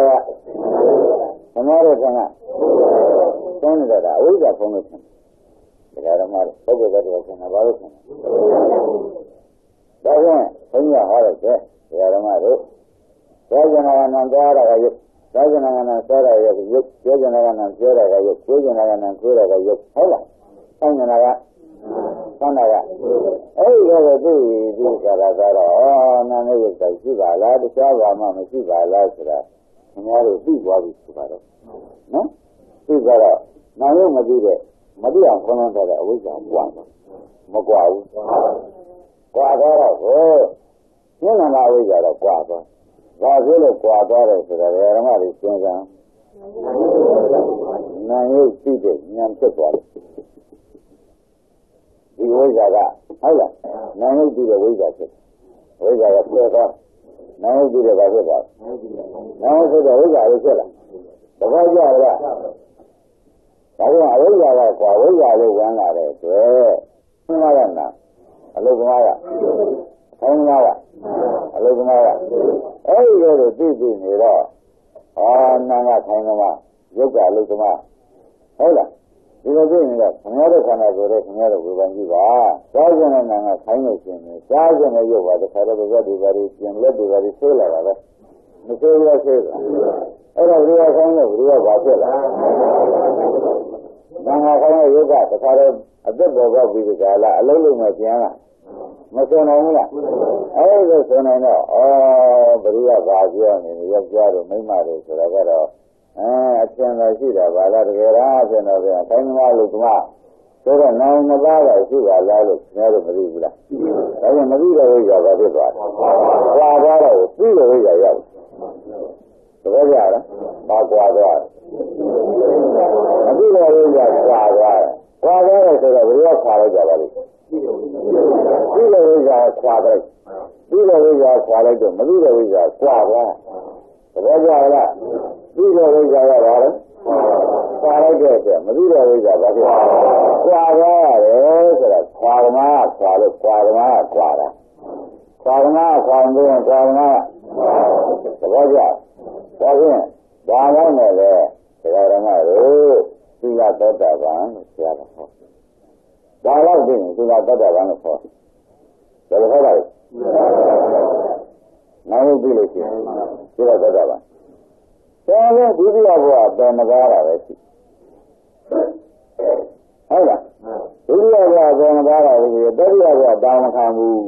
သမားတို့ကသင်နေတာအဝိဇ္ဇာဖုံးလို့သင်ဒါကဓမ္မပုဂ္ဂိုလ်တ attva သင်တာဘာလို့သင်ဒါကြောင့်ဘုရားဟောတဲ့ဒါဓမ္မတို့သောဇနာကနံကြားတာကယုတ်သောဇနာကနံဆွဲတာကယုတ်သောဇနာကနံပြောတာကယုတ်ကိုဇနာကနံခွေးတာကယုတ်ဟုတ်လားသောဇနာကသန္တာကအဲ့ဒီတော့သူ့ဒီကရာကတော့နာမည်ရုပ်တိုင်းရှိပါလားတခြားဘာမှမရှိပါလားဆိုတာခင်ဗျားတို့သိသွားပြီဆိုပါတော့နော်သိကြတော့နာမည်မသိတဲ့မသိအောင်ခေါင်းလုံးတဲ့အဝိဇ္ဇာပွားတယ်မကွာဘူးကွာတော့ဟိုညနာမအဝိဇ္ဇာတော့ကွာတော့ဘာဖြစ်လို့ကွာသွားတယ်ဆိုတော့ဓမ္မတွေစဉ်းစားနာမည်သိတဲ့ဉာဏ်ဖြစ်သွားတယ်ဒီဝိဇ္ဇာကဟုတ်လားနာမည်သိတဲ့ဝိဇ္ဇာဖြစ်ဝိဇ္ဇာကပြဲသွားနာမည်သိတဲ့ဘာဖြစ်သွားနာမည်သိတဲ့ဝိဇ္ဇာလေးဖြစ်လာတခါကြရတာဒါကြောင့်အဝိဇ္ဇာကကွာဝိဇ္ဇာလေးဝင်လာတဲ့အတွက်သင်္ခါရနာအလုကမာကခေါင်းနာကအလုကမာကအဲ့ဒီလိုသိနေတော့နာကခေါင်းနာရုပ်ကအလုကမာဟုတ်လားဒီလိုသိနေတော့ခင်ဗျားတို့ခန္ဓာကိုယ်ရဲ့ခင်ဗျားတို့ဝေဖန်ကြည့်ပါစားခြင်းနဲ့နာကခိုင်းလို့ရှိရင်စားခြင်းနဲ့ရုပ်ပါတခါတော့ဘက်ဒီပါရီပြင်လက်ဒီပါရီဆွဲလာတာပဲမဆွဲရဆွဲတာအဲ့တော့ဒီကခိုင်းလို့ဒီကဘာဖြစ်လာနာကခိုင်းတဲ့ရုပ်ကတခါတော့အသက်ပေါ်ပေါက်ပြီးကြလားအလုံးလုံးနဲ့ပြန်လာမဆွနိုင်ဘူးလားအဲ့ဒါဆွနိုင်တော့ဘယ်လိုဘာပြောနေလဲယောက်ျားတို့မိန်းမတို့ဆိုတော့ကတော့အကျဉ်းသာရှိတာဘာလားတကယ်လားဆိုတော့ပြန်တိုင်းမလို့ကမှဆိုတော့နိုင်မသားတာရှိပါလားလို့ခင်ဗျားတို့မသိဘူးလားဒါကြောင့်မသိတဲ့ဝိဇ္ဇာဘာဖြစ်သွားလဲကွာသွားတော့သိတဲ့ဝိဇ္ဇာရောက်တကယ်ကြလားဘာကွာသွားလဲမသိတဲ့ဝိဇ္ဇာကွာသွားတယ်ကွာသွားတယ်ဆိုတော့ဘယ်လိုခွာလိုက်ကြပါလိမ့်သိတဲ့ဝိဇ္ဇာခွာလိုက်သိတဲ့ဝိဇ္ဇာခွာလိုက်တော့မသိတဲ့ဝိဇ္ဇာကွာသွားတကယ်ကြလားသိတဲ့ဝိဇ္ဇာကဘာလဲခွာလိုက်တဲ့အတွက်မသိတဲ့ဝိဇ္ဇာဘာဖြစ်ခွာသွားရတယ်ဆိုတာခွာဓမ္မခွာလို့ခွာဓမ္မခွာတာခွာဓမ္မခွာလို့ခွာဓမ္မသဘောကျဒါဖြင့်ဘာလို့လဲတရားဓမ္မတို့သီလသောတာပန်လို့ဆရာကဟောဒါတော့ပြင်သီလသောတာပန်လို့ဟောဘယ်လိုဟောလဲနောက်ပြီးလို့ရှိရင်သီလသောတာပန်တော်လို့ဒုတိယဘဝတော်မကားတာပဲရှိဟုတ်လားဒုတိယဘဝတော်မကားတာပဲရှိတတိယဘဝတောင်းမခံဘူး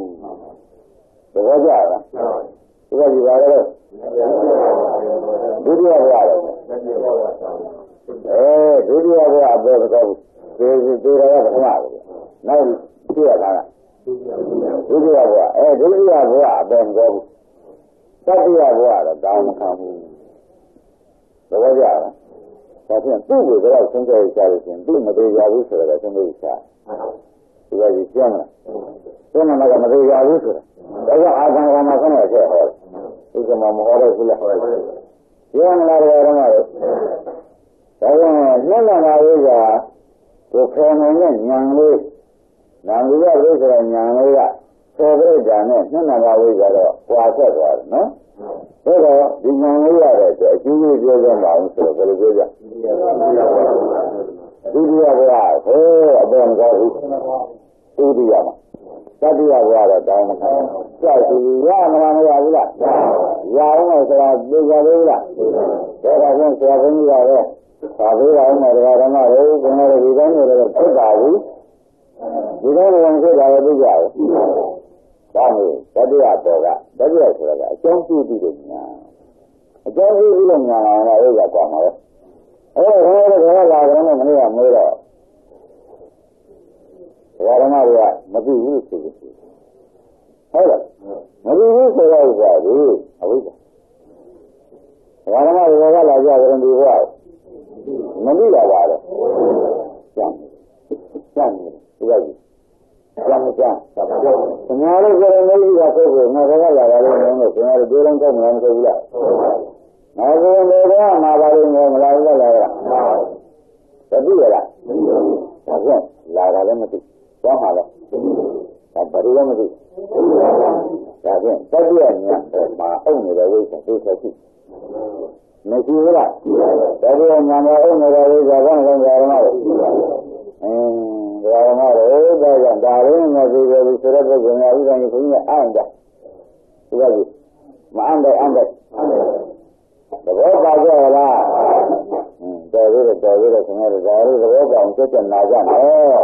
သဘောကျလားဒီကဒီပါလေဒုတိယဘဝလေဒုတိယဘဝအပေါ်ကတော့ဒီရကပထမပဲနောက်ကြည့်ရတာဒုတိယဘဝဒုတိယဘဝအပေါ်မကောဘူးတတိယဘဝတော့တောင်းမခံဘူးသဘောကျလားဒါဖြင့်သူ့ကိုတော့ဆုံးဖြတ်ရလို့ရှိရင်သူ့မသေးရဘူးဆိုတော့ဆုံးဖြတ်ရဒီကကြီးပြောမလားသူ့မှာကမသေးရဘူးဆိုတာဒါကအာသံဃာမှာဆုံးရခဲ့ဟောဒီကမှာမဟောတော့ဘူးလားပြောမလားတော့တော့ဒါကြောင့်ညနာနာလေးကကိုခေါ်နေတဲ့ဉာဏ်လေးနာမည်ရလို့ဆိုတဲ့ဉာဏ်လေးကခေါ်ပြတဲ့ဉာဏ်နဲ့ညနာနာလေးကတော့ပွာဆက်သွားတယ်နော်ဒါတော့ဒီဉာဏ်လေးရတဲ့အကျိုးကြီးပြောကြပါအောင်ဆိုတော့ဘယ်လိုပြောကြဒုတိယဘဝဟောအပေါ်မကောင်းဘူးဒုတိယမှာတတိယဘဝတော့တောင်းမခံဘူးကြောက်စီရမလားမရဘူးလားရအောင်လို့ဆိုတာသိကြသေးလားဒါကဆရာဘုန်းကြီးကလည်းသာသေးအောင်နဲ့ဓမ္မတွေကျွန်တော်တို့ဒီတိုင်းတွေတော့ဖြစ်ပါဘူးဒီတိုင်းဝင်ဖြစ်တာလည်းသိကြတယ်ဒါမျိုးတတိယပေါ်ကတတိယဆိုတာကအကြောင်းပြုပြီးတဲ့ညာအကြောင်းပြုပြီးတဲ့ညာအောင်လည်းဥစ္စာကွာမှာပဲဟောတော့လာတယ်နဲ့မနေ့ကမေးတော့ဓမ္မတွေကမသိဘူးဆိုပြီးဟုတ်လားမသိဘူးဆိုတော့ဥစ္စာဒီအဝိဇ္ဇာဓမ္မတွေကလာကြတယ်ဒီဘဝမသိတာပါလေကျန်ဒီကကြီးကျန်ခင်ဗျားတို့ကလည်းမရှိတာဆိုကိုငါကလာတာလို့ပြောလို့ခင်ဗျားတို့ပြောတော့ကောင်းမလားမဆိုဘူးလားငါကလည်းတော့မှာပါလို့ငါမလာဘူးလားတတိယလားဒါဖြင့်လာတာလည်းမသိသွားမှာလဲဒါဘယ်လိုလဲမသိဒါ ဖြင့်တတိယဉာဏ်မှာအုံနေတဲ့ဝိဇ္ဇာသိချက်ရှိမရှိဘူးလားတတိယဉာဏ်မှာအုံနေတဲ့ဝိဇ္ဇာကံကောင်းကြရမှာလေဓမ္မတို့ဒါကြောင့်ဒါရင်းနဲ့ပြီးပြီးဆိုတဲ့ပုဂ္ဂိုလ်များဥဒ္ဒညခွင့်နဲ့အံ့ကြဒီကကြီးမအံ့တဲ့အံ့တဲ့သဘောပါကြလားတော်သေးတယ်ခင်ဗျားတို့ဒါလေးသဘောပေါအောင်စိတ်နဲ့နာကြနော်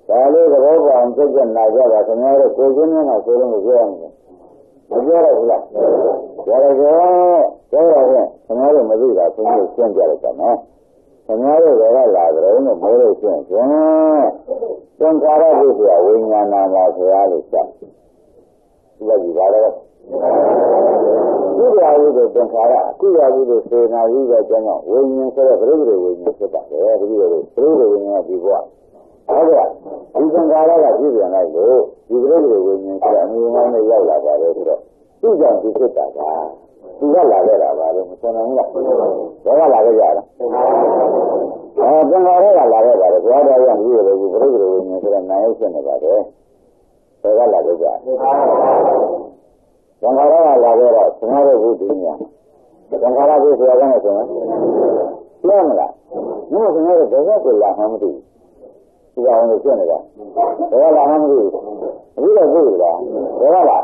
ဒါလေးသဘောပေါအောင်စိတ်နဲ့နာကြပါခင်ဗျားတို့ကိုယ်ချင်းနဲ့ဆိုလို့မပြောရဘူးမပြောရဘူးလားပြောရရင်ခင်ဗျားတို့မသိတာသူတို့ရှင်းပြလိုက်တာနော်ခင်ဗျားတို့ကလာကြတယ်လို့မိုးလို့ရှင်းသင်္ခါရဒုက္ခဝိညာဏမှာဆရာလို့စတယ်ဒီလိုကြီးပါတော့ကုရာဝိတို့သင်္ခါရကုရာဝိတို့စေနာဝိတို့ကြောင့်ဝိညာဉ်ဆိုတဲ့ပြိဋ္ဌိဝိညာဉ်ဖြစ်ပါတယ်ဒီလိုပြိဋ္ဌိဝိညာဉ်ကဒီဘဝဟုတ်ကဲ့ဒီသင်္ခါရကပြည့်ပြန်လိုက်လို့ဒီပြိဋ္ဌိဝိညာဉ်ဆိုအမြင်နဲ့ရောက်လာပါတယ်ဆိုတော့သူ့ကြောင့်ဒီဖြစ်တာကသူကလာခဲ့တာပါလို့မဆိုနိုင်ဘူးလားဘယ်ကလာခဲ့ကြတာသင်္ခါရကလာခဲ့ပါတယ်ဘုရားတော်ကဒီလိုပြိဋ္ဌိဝိညာဉ်ဆိုတဲ့နာယုဖြစ်နေပါတယ်ဘယ်ကလာခဲ့ကြသံဃာရကလာခဲ့တော့သံဃာရဘုဒ္ဓညာသံဃာရဘုရားကလည်းဆိုရင်ပြမလားဘုရားကလည်းဘယ်ကလာမှမသိဘူးဒီအောင်လို့ဖြစ်နေတာဘယ်ကလာမှမသိဘူးအခုတော့သိပြီလားဘယ်ကလာ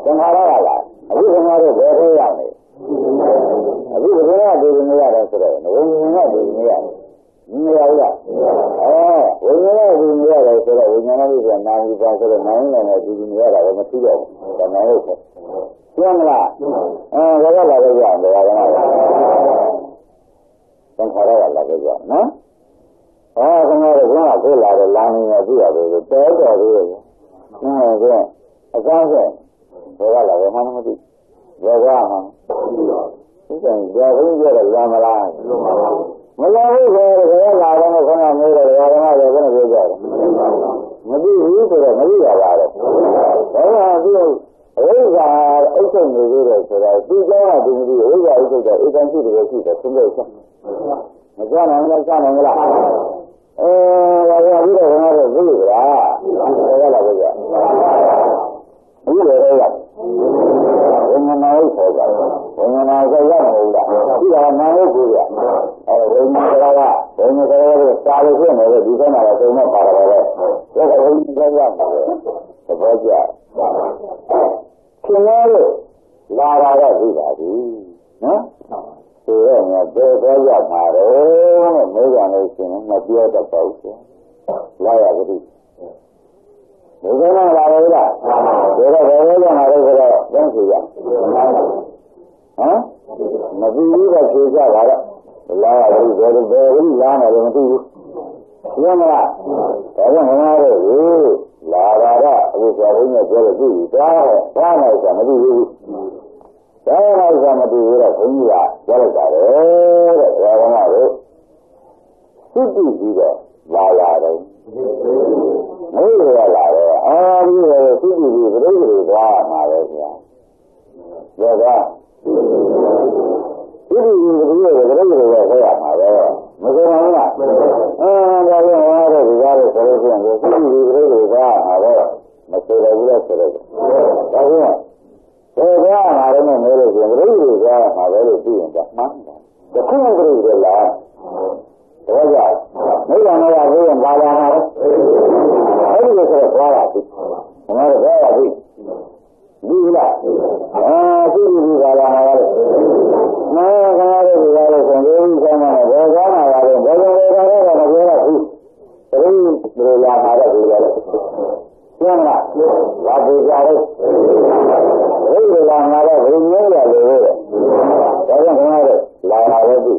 သံဃာရကလာအခုသံဃာရဘယ်ထဲရောက်နေအခုဘယ်ကဒီနေရတယ်ဆိုတော့ဝိညာဉ်ကဒီနေရတယ်မရဘူးလားဝိညာဉ်ကဒီနေရတယ်ဆိုတော့ဝိညာဉ်ကနာမည်ပါဆိုတော့နာမည်နဲ့ဒီနေရတာလည်းမသိတော့ဘူးဒါနာမည်ဆိုရှင်းမလားဘယ်ကလာကြရအောင်ဘယ်ကလာသံခါရကလာကြရနော်ခင်ဗျားတို့ကကိုလာတယ်လာနေရကြည့်ရတယ်တော်တော်လေးရဲ့အကောင်းဆုံးဘယ်ကလာဘယ်မှမသိဘယ်ကမှဒီကံကြောက်ရင်းကြရရမလားမလာဘူးဆိုတော့လာတော့ခဏမေးတယ်ဓမ္မတွေဘယ်နဲ့ပြောကြလဲမသိဘူးဆိုတော့မသိရပါတော့ဘာလို့အဝိဇ္ဇာအုပ်ချုပ်နေသေးတယ်ဆိုတော့ဒီကြောင့်ကဒီမသိအဝိဇ္ဇာအုပ်ချုပ်တဲ့ဧကံရှိတယ်ရှိတယ်သင်္ကေတမကြနိုင်လားကြားနိုင်လားဘာလို့ပြီးတော့ဘာလို့သိကြလားဘယ်ကလာကြအခုလည်းရဝိညာဏကိုခေါ်ကြတယ်ဝိညာဏကိုရောက်နေလားဒီကနာလို့ကိုရဝိညာဏကကိုစာလို့ဖြစ်နေတယ်ဒီကနေ့ကတော့သုံးတော့ပါတော့ပဲဒါကဝိညာဉ်ကရောက်တယ်သဘောကျခင်ဗျားတို့လာတာတော့သိပါပြီနော်ဆိုတော့ငါဘယ်တော့ရောက်မှာတော့မေးကြလို့ရှိရင်မပြောတတ်ပါဘူးလာရပြီဒီကနေ့လာလို့လားဒါတော့ဘယ်လိုလုပ်မှာလဲဆိုတော့သိစီရမသိဘူးတော့ဖြေကြပါတော့လာရပြီဘယ်လိုလာမယ်လို့မသိဘူးရှင်းမလားဒါကြောင့်ငါတို့လာတာကအခုဆရာဘုန်းကြီးပြောလို့သိပြီဒါနိုင်ဆိုမသိဘူးဒါနိုင်ဆိုမသိဘူးတော့ဘုန်းကြီးကပြောလိုက်တာလေတဲ့ဆရာဘုန်းကြီးတို့သိပြီးတော့လာရတယ်မင်းတွေကလာတယ်ဒီလိုသိပြီးပြိဋ္ဌိတွေသွားမှာပဲဆရာဒါကဒီလိုပြိဋ္ဌိတွေခေါ်ရမှာပဲမဆိုနိုင်လားဒါကြောင့်ငါတို့ဒီကားလို့ဆိုလို့ရှိရင်ဒီပြိဋ္ဌိတွေသွားမှာပဲမဆိုရဘူးလို့ဆိုတော့ဒါကြောင့်ဘယ်သွားမှာလဲနဲ့မျိုးလို့ဆိုရင်ပြိဋ္ဌိတွေသွားမှာပဲလို့သိရင်တော့မှန်တယ်တခုမှပြိဋ္ဌိတွေလားဒါကြောင့်မိဂံနဲ့ဘုရားဘာလာမှာလဲအဲ့ဒီလိုဆိုတော့သွားတာပြီငါတို့သွားတာပြီဒီလားဒီဘာလာမှာလဲနာခါရဒီကားလို့ဆိုရင်ဒီကမှာဘယ်သွားမှာလဲဘယ်လိုလဲတော့မပြောတော့ဘူးတတိဘယ်လာမှာလဲဒီလိုလဲရှင်းမလားလာပူကြတယ်ဒီလာမှာလဲဘယ်နည်းရလဲဒါကြောင့်ငါတို့လာမှာပဲပြီ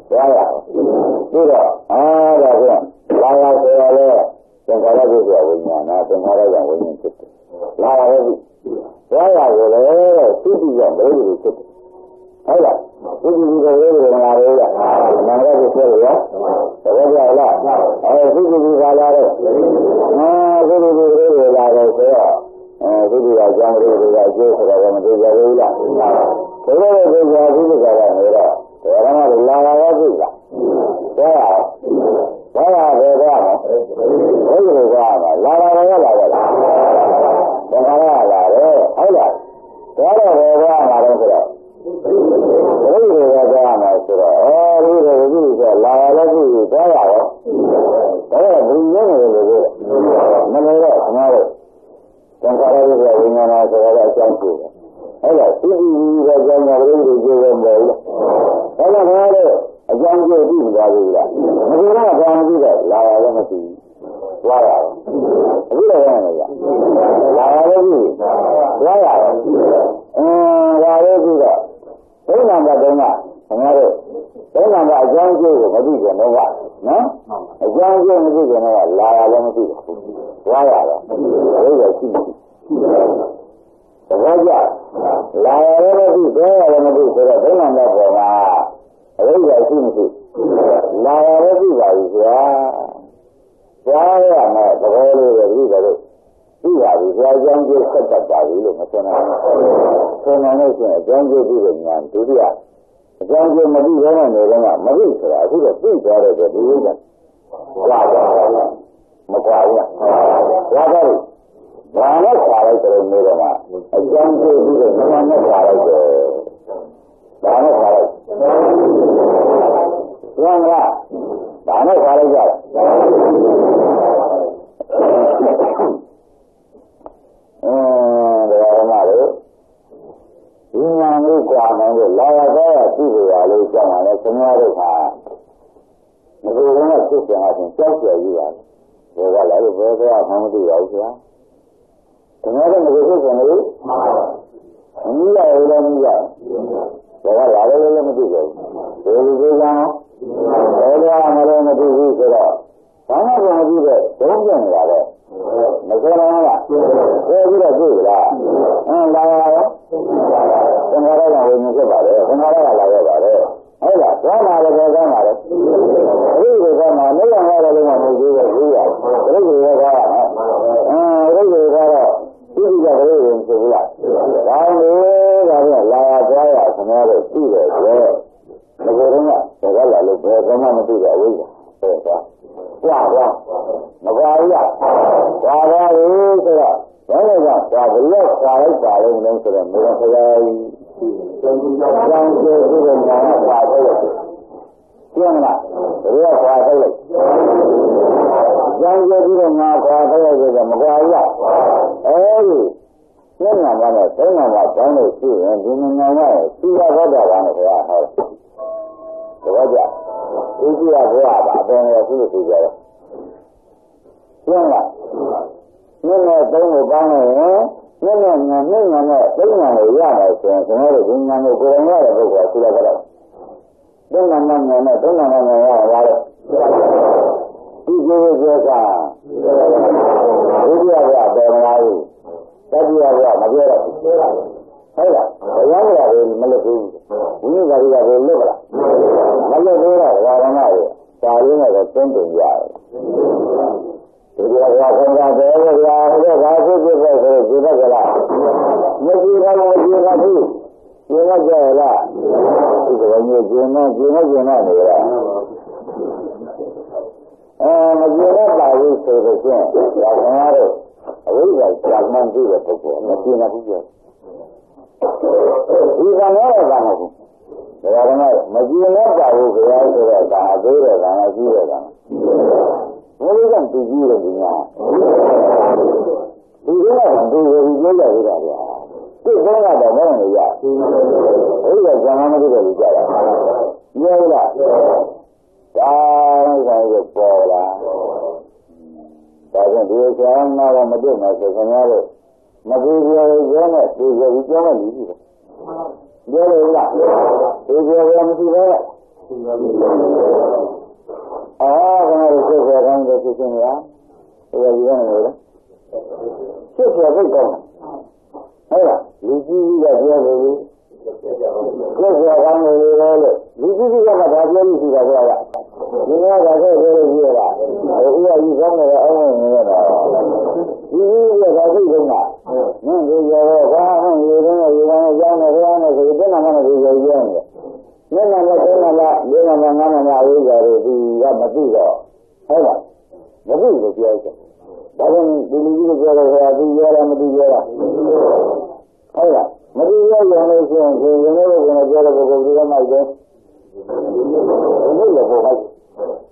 သွားရပြီးတော့ဒါကြောင့်လာရဆိုရလဲသင်္ခါရပုဂ္ဂိုလ်ဝိညာဏသင်္ခါရကြောင့်ဝိညာဉ်ဖြစ်တယ်လာရပြီသွားရကိုလေသိတိကြောင့်ဘယ်လိုဖြစ်တယ်ဟုတ်လားသိတိဒီလိုလေငါတို့ကနာရကိုပြောရသဘောကျလားသိတိဒီကလာတော့သိတိဒီလိုလာတော့ဆိုတော့သိတိကကြောင်းလေးတွေကအကျိုးဆိုတော့မသိကြဘူးလားဒါလည်းသိကြသိကြတာနေတော့ဒါမှမဟုတ်လာရပြီလားသွားရဘယ်သွားလဲဘယ်လိုသွားလဲလာရတော့လာရလားသင်္ခါရလာ အကြောင်းကျပြီးမသွားဘူးလားမကြည့်တော့ဘာမှမကြည့်တော့လာရလည်းမကြည့်သွားရတယ်အခုလည်းရတယ်ကြာလာရလည်းကြည့်သွားရတယ်လာလည်းကြည့်တော့ဘုရားမှာတုန်းကခင်ဗျားတို့ဘုရားမှာအကြောင်းကျကိုမကြည့်ကြတော့ကနော်အကြောင်းကျမကြည့်ကြတော့လာရလည်းမကြည့်ဘူးသွားရတယ်ဘယ်လိုရှိသဘောကျလာရလည်းမကြည့်သွားရလည်းမကြည့်ဆိုတော့ဘုရားမှာပေါ်မှာအရိယာရှိမရှိလာရလည်းကြည့်ပါပြီဗျာသွားရမယ်သဘောလေးပဲဒီလိုပြီးပါပြီဗျာအကြောင်းကျဆက်တတ်ပါပြီလို့မဆိုနိုင်ဘူးဆိုနိုင်လို့ရှိရင်အကြောင်းကျပြီးလို့ညာဒုတိယအကြောင်းကျမပြီးဘဲနဲ့နေတော့မပြီးဆိုတာအခုတော့ပြီးသွားတဲ့ဒီလိုကကြာသွားတယ်မကွာဘူးလားကြာတော့ဘာနဲ့ခါလိုက်တယ်နေတော့မှအကြောင်းကျပြီးတော့ညာနဲ့ခါလိုက်တယ်ဘာနဲ့ခါလိုက်ဘုရားဘာနဲ့ခါလိုက်ကြလဲဒါကမှလေဒီညာလေးကြာနေလို့လာရတော့ရှိရလေးကြောင်းလာတယ်ခင်ဗျားတို့ကမကူကစစ်စင်အချင်းကြောက်ကြရည်ပါတယ်ဘယ်ကလဲဘယ်ကမှမသိပါဘူးခင်ဗျာခင်ဗျားတို့မကူစစ်စင်လို့အင်းရရလည်းမရဘယ်ကလာလဲလည်းမသိဘူးဘယ်လိုကြောင်းဘယ်လိုမှလည်းမသိဘူးဆိုတော့ဘာမှမကြည့်တဲ့ဒုံးပြန်လာတော့မဆိုးလားဘယ်ပြီးတော့တွေ့လားလာရရောသင်္ခါရကဝင်နေဖြစ်ပါလေသင်္ခါရကလာရပါလေဟုတ်လားဘာမှလည်းပြောကောင်းပါလေဒီလိုကမှနေရရတယ်လို့မဟုတ်ဘူးလေဒီရောဒီလိုကဒီလိုကတော့ဒီကလေးဝင်ဆိုဘူးလားဒါလေဒါကလာရသွားရခင်ဗျားတို့သိတယ်ဆိုတော့ဒီလိုတော့ဘယ်ကလာလို့ဘယ်ကမှမသိတဲ့အဝိဇ္ဇာဟုတ်ပါကြွားမကွာဘူးလားကြွားပါဘူးဆိုတော့ဘယ်လိုကကြွားပြီးတော့ကြွားလိုက်ပါလို့မလို့ဆိုတော့မြေခရိုင်ကျောင်းကျိုးပြီးတော့ညာနဲ့ပါတော့ကျင်းလားဘယ်တော့ကြွားထုတ်လိုက်ကျောင်းကျိုးပြီးတော့ညာခွာထုတ်လိုက်ဆိုတော့မကွာဘူးလားအဲဒီနှစ်နာမနဲ့သုံးနာမပေါင်းလို့ရှိရင်ဒီနာမရဲ့စီရဘောတာကလည်းဘုရားဟောတယ်တပည့်ကြဒီကြည့်ရဘုရားပါအပေါ်နဲ့ရှိလို့ဆိုကြတယ်ကျင်းလားနှစ်နဲ့သုံးကိုပေါင်းလို့ရင်နှစ်နဲ့သုံးညာကိုရမယ်ဆိုရင်ကျွန်တော်တို့ဒီညာကိုကိုယ်တိုင်ရတဲ့ပုဂ္ဂိုလ်ကရှိရကြတယ်သုံးနာမညာနဲ့သုံးနာမညာရပါလေဒီကျေးဇူးကဒုတိယဘုရားပေါ်လာဘူးတတိယဘုရားမပြောတော့ဘူးဟုတ်လားဘုရားကလည်းမလုပ်ဘူးဝိနည်းကလည်းလွတ်လားမလွတ်သေးတော့ဘာမှမဟုတ်စာရင်းနဲ့တော့သုံးတင်ရတယ်ဒီလိုကဘုရားတယ်ဘုရားဟိုကဘာဖြစ်ဖြစ်ဆိုဒီဘက်ကလားမကြည့်တော့မကြည့်တော့ဘူးဒီဘက်ကလားဒီကနေ့ကျင်းနေနေလားမကြည့်တော့ပါဘူးဆိုတော့ကျင်းဒါကများတော့အဝိဇ္ဇာကြာမှန်းပြီးတဲ့ပုဂ္ဂိုလ်မကြည့်နိုင်ဘူးပြောဒီကနေ့တော့မဟုတ်ဘူးဒါကလည်းမကြည့်တော့ပါဘူးဘုရားဆိုတော့ဒါအသေးတယ်ကလည်းကြီးတယ်ကဘယ်လိုကသူကြီးတယ်ဒီညာဒီကတော့သူကိုပြောကြရတာဗျာသူ့ဘက်ကတော့မဟုတ်ဘူးရဘုရားဇာမမတို့လည်းကြားတာပြောလားဒါကတော့ပေါ်လာဒါကြောင့်ဒီဆရာနာကမတွေ့မှာဆိုခင်ဗျားတို့မကြည့်ကြဘူးပြောနဲ့ဒီကြည့်ပြောမယ်လူကြီးတယ်ပြောလို့လားဒီကြည့်ပြောမရှိဘူးအော်ခင်ဗျားတို့စိတ်ဆရာကောင်းတဲ့ဖြစ်ချင်းလားဘယ်လိုလဲလဲစိတ်ဆရာသိကောင်းဟုတ်လားလူကြီးကပြောလို့စိတ်ဆရာကောင်းလို့လေလူကြီးကမှဒါပြောလို့ရှိတာကွာဒီကကဆက်ပြောလို့ရှိရတာဥပယီကောင်းတယ်အောင်းနေရတာဒီကဒါသိကုန်တာမင်းဒီရောဘာမှမရေတော့ရေတော့ကြောင်းနေကြတယ်ဆိုတော့နာမနဲ့ဒီရောကျင်းတယ်မျက်နှာနဲ့သုံးနာလား၄နာမ၅နာမအဝိဇ္ဇာတွေဒီကမသိတော့ဟုတ်လားမသိလို့ပြောတယ်ဒါကြောင့်ဒီလူကြီးကပြောတော့ဟာဒီရောလားမသိရောလားဟုတ်လားမသိရောရင်လို့ရှိရင်ဒီလိုလိုကပြောတဲ့ပုဂ္ဂိုလ်ဒီကမှပဲဒီလိုလိုပေါ့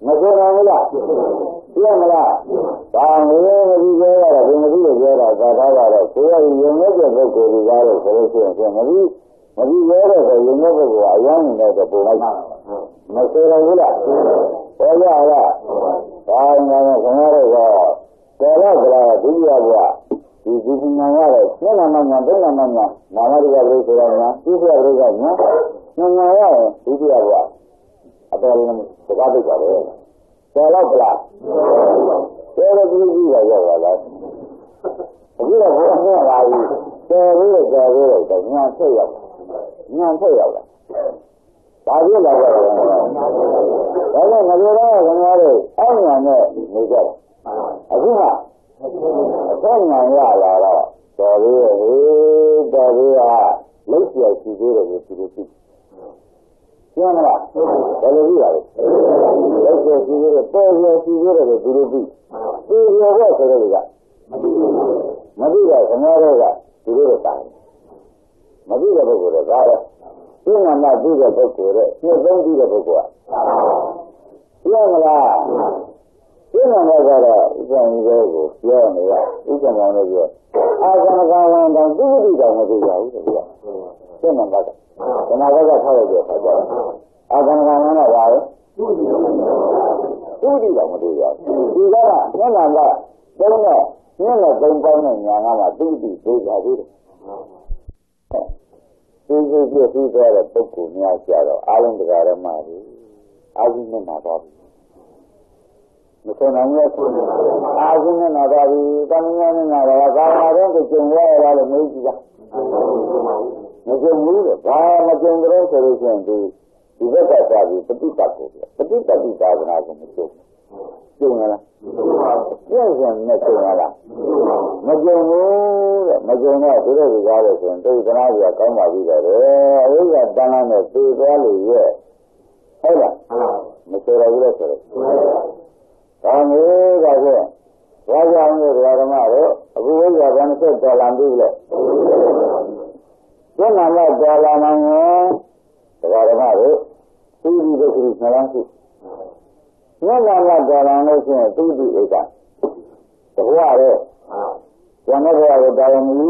မပြောနိုင်ဘူးလားပြောမလားဒါမျိုးမပြီးပြောရတာဒီမပြီးလို့ပြောတာသာသာကတော့ကိုယ်ကယုံနေတဲ့ပုဂ္ဂိုလ်တွေကတော့ဆိုလို့ရှိရင်မပြီးပြောတဲ့ဆိုယုံတဲ့ပုဂ္ဂိုလ်ကအယမ်းနေတဲ့ပုံလိုက်တာ mà xưa đâu cũng là có ra là cái ngày hôm nay rồi cái đó là cái gì vậy thì ngày nay rồi nó làm năm năm đến năm năm năm đi ra đây rồi nhá đi ra đây rồi nhá ngày nay rồi cái gì vậy ở đây là cái gì vậy cái đó là cái đó cái gì vậy vậy bây giờ không nghe là gì cái nhà thuê rồi đã biết là vậy đó là người đó là người anh nhà này người dân ở dưới mà cái nhà là rồi lấy tiền chi phí rồi chi phí thế nào cái gì vậy lấy tiền chi phí rồi bao nhiêu chi phí rồi chi phí chi phí bao nhiêu rồi vậy mà đi ra cái nhà rồi chi phí rồi tài mà đi ra đâu rồi đó thế nào mà đi ra đâu rồi thế đâu đi ra đâu rồi thế nào thế nào mà ra cái gì đóပြောnày cái gì mà nói gì ai đang đi đâu mà đi đâu thế nào vậy cái nào vậy sao vậy phải không đang nói là đi đâu mà đi đâu đi ra nó làm là đúng rồi nó là công công này nhà mà đi ra đi Itu ada pokoknya siapa alam negara mana, azinya nada. Misalnya azinya nada di, tangannya nada. Kalau ada tu jumlah ada mesti juga. Macam ni, macam terus solusi itu. Ibu kata di peti tak nak macam. Jumlah, yang macam lah. Macam ni, tu juga ada sen. Tu kenapa dia kau mati dah? Ia tanah ni tu kalau ia, ada. Macam apa tu? Kami kata, raja ni raja mana? Aku ni raja ni jalan dulu. Tu nama jalan mana? Raja mana? Tu di dekat sana tu. Nama jalan ni tu di dekat. Tahu ada. Jangan berada dalam ini,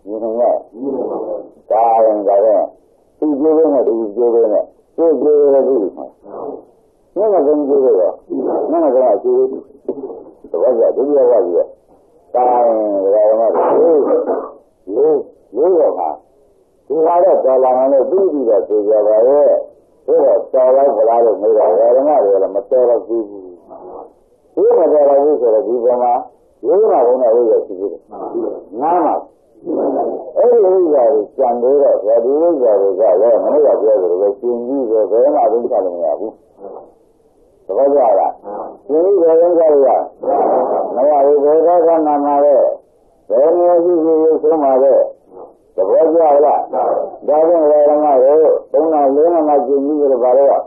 ini enggak. Dalam dalam, tujuan lagi. Mana tujuan? Mana lagi? Terus ada dia lagi. Dalam apa? Kita ada dalam ini tujuan tujuan apa? Terus dalam berada mereka macam lagi. Ini macam lagi seperti mana? Ini mana dia sendiri. Nama. Ini dia candera. Jadi dia mana dia tinggi dia mana kalau ni aku. Sebab apa? Ini dia. Nama dia kan nama dia. Dia ni semua dia. Sebab apa? Jadi orang dia, orang lain macam ni dia bawa.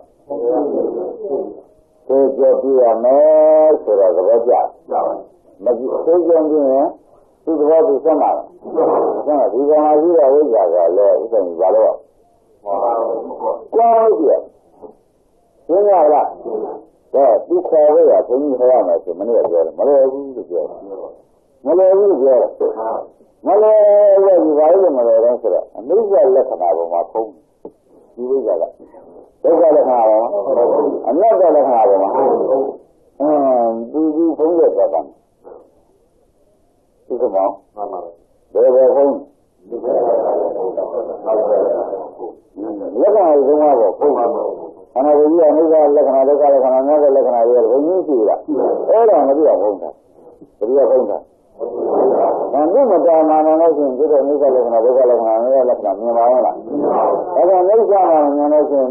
Dia sudah kerja. Mesti sesuatu ni, itu baru sama. Sama, di mana dia jaga le, itu ni baru. Kau dia, ini apa? Tu kau dia, ini apa macam mana dia? Mana dia? Mana dia di baru mana orang sera. Mereka le kenapa macam? Ini jaga. Mereka le kenapa? Anda le kenapa? Di punggung apa? Itu semua. Berapa? Lepas itu semua apa? Anak dia ni kalau lekana dia begini sih lah. Orang dia apa? Dia apa? Nanti macam mana sih? Kita ni kalau lekana ni mana lah. Kalau ni mana sih?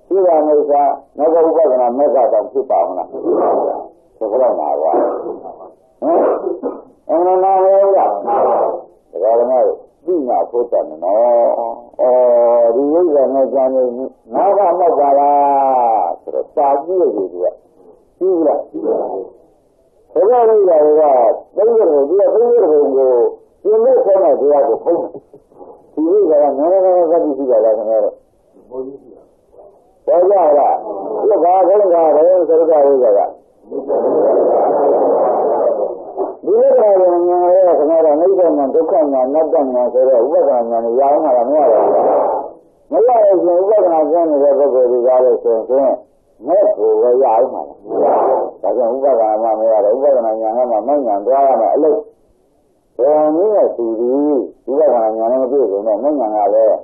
Tidak ni nak ubah dengan mereka tak siapa mana. Sekolah mana? Orang mana ya? Kalau mana dia kota mana? Dia jangan nama masalah. Terus pagi dia. Tidak. Kalau dia dengar ini sama dia tu. Ini kalau mana di sini ada mana? Saya ada. Dia bahagian yang saya ada. Bila orang sekarang ni jangan tukang nak saya ubah yang yang mana. မရရဲ့ရှင်ဥပဒနာကျမ်းနေတဲ့ပုဂ္ဂိုလ်တွေကလည်းဆိုရင်မဲ့ကိုပဲရအောင်ပါဒါကြောင့်ဥပဒနာမှမရတော့ဥပဒနာဉာဏ်ကမှမဉာဏ်သွားရမယ်အလို့ဘယ်နည်းနဲ့သူဒီဥပဒနာဉာဏ်နဲ့မပြည့်စုံတော့မဉာဏ်ကလည်း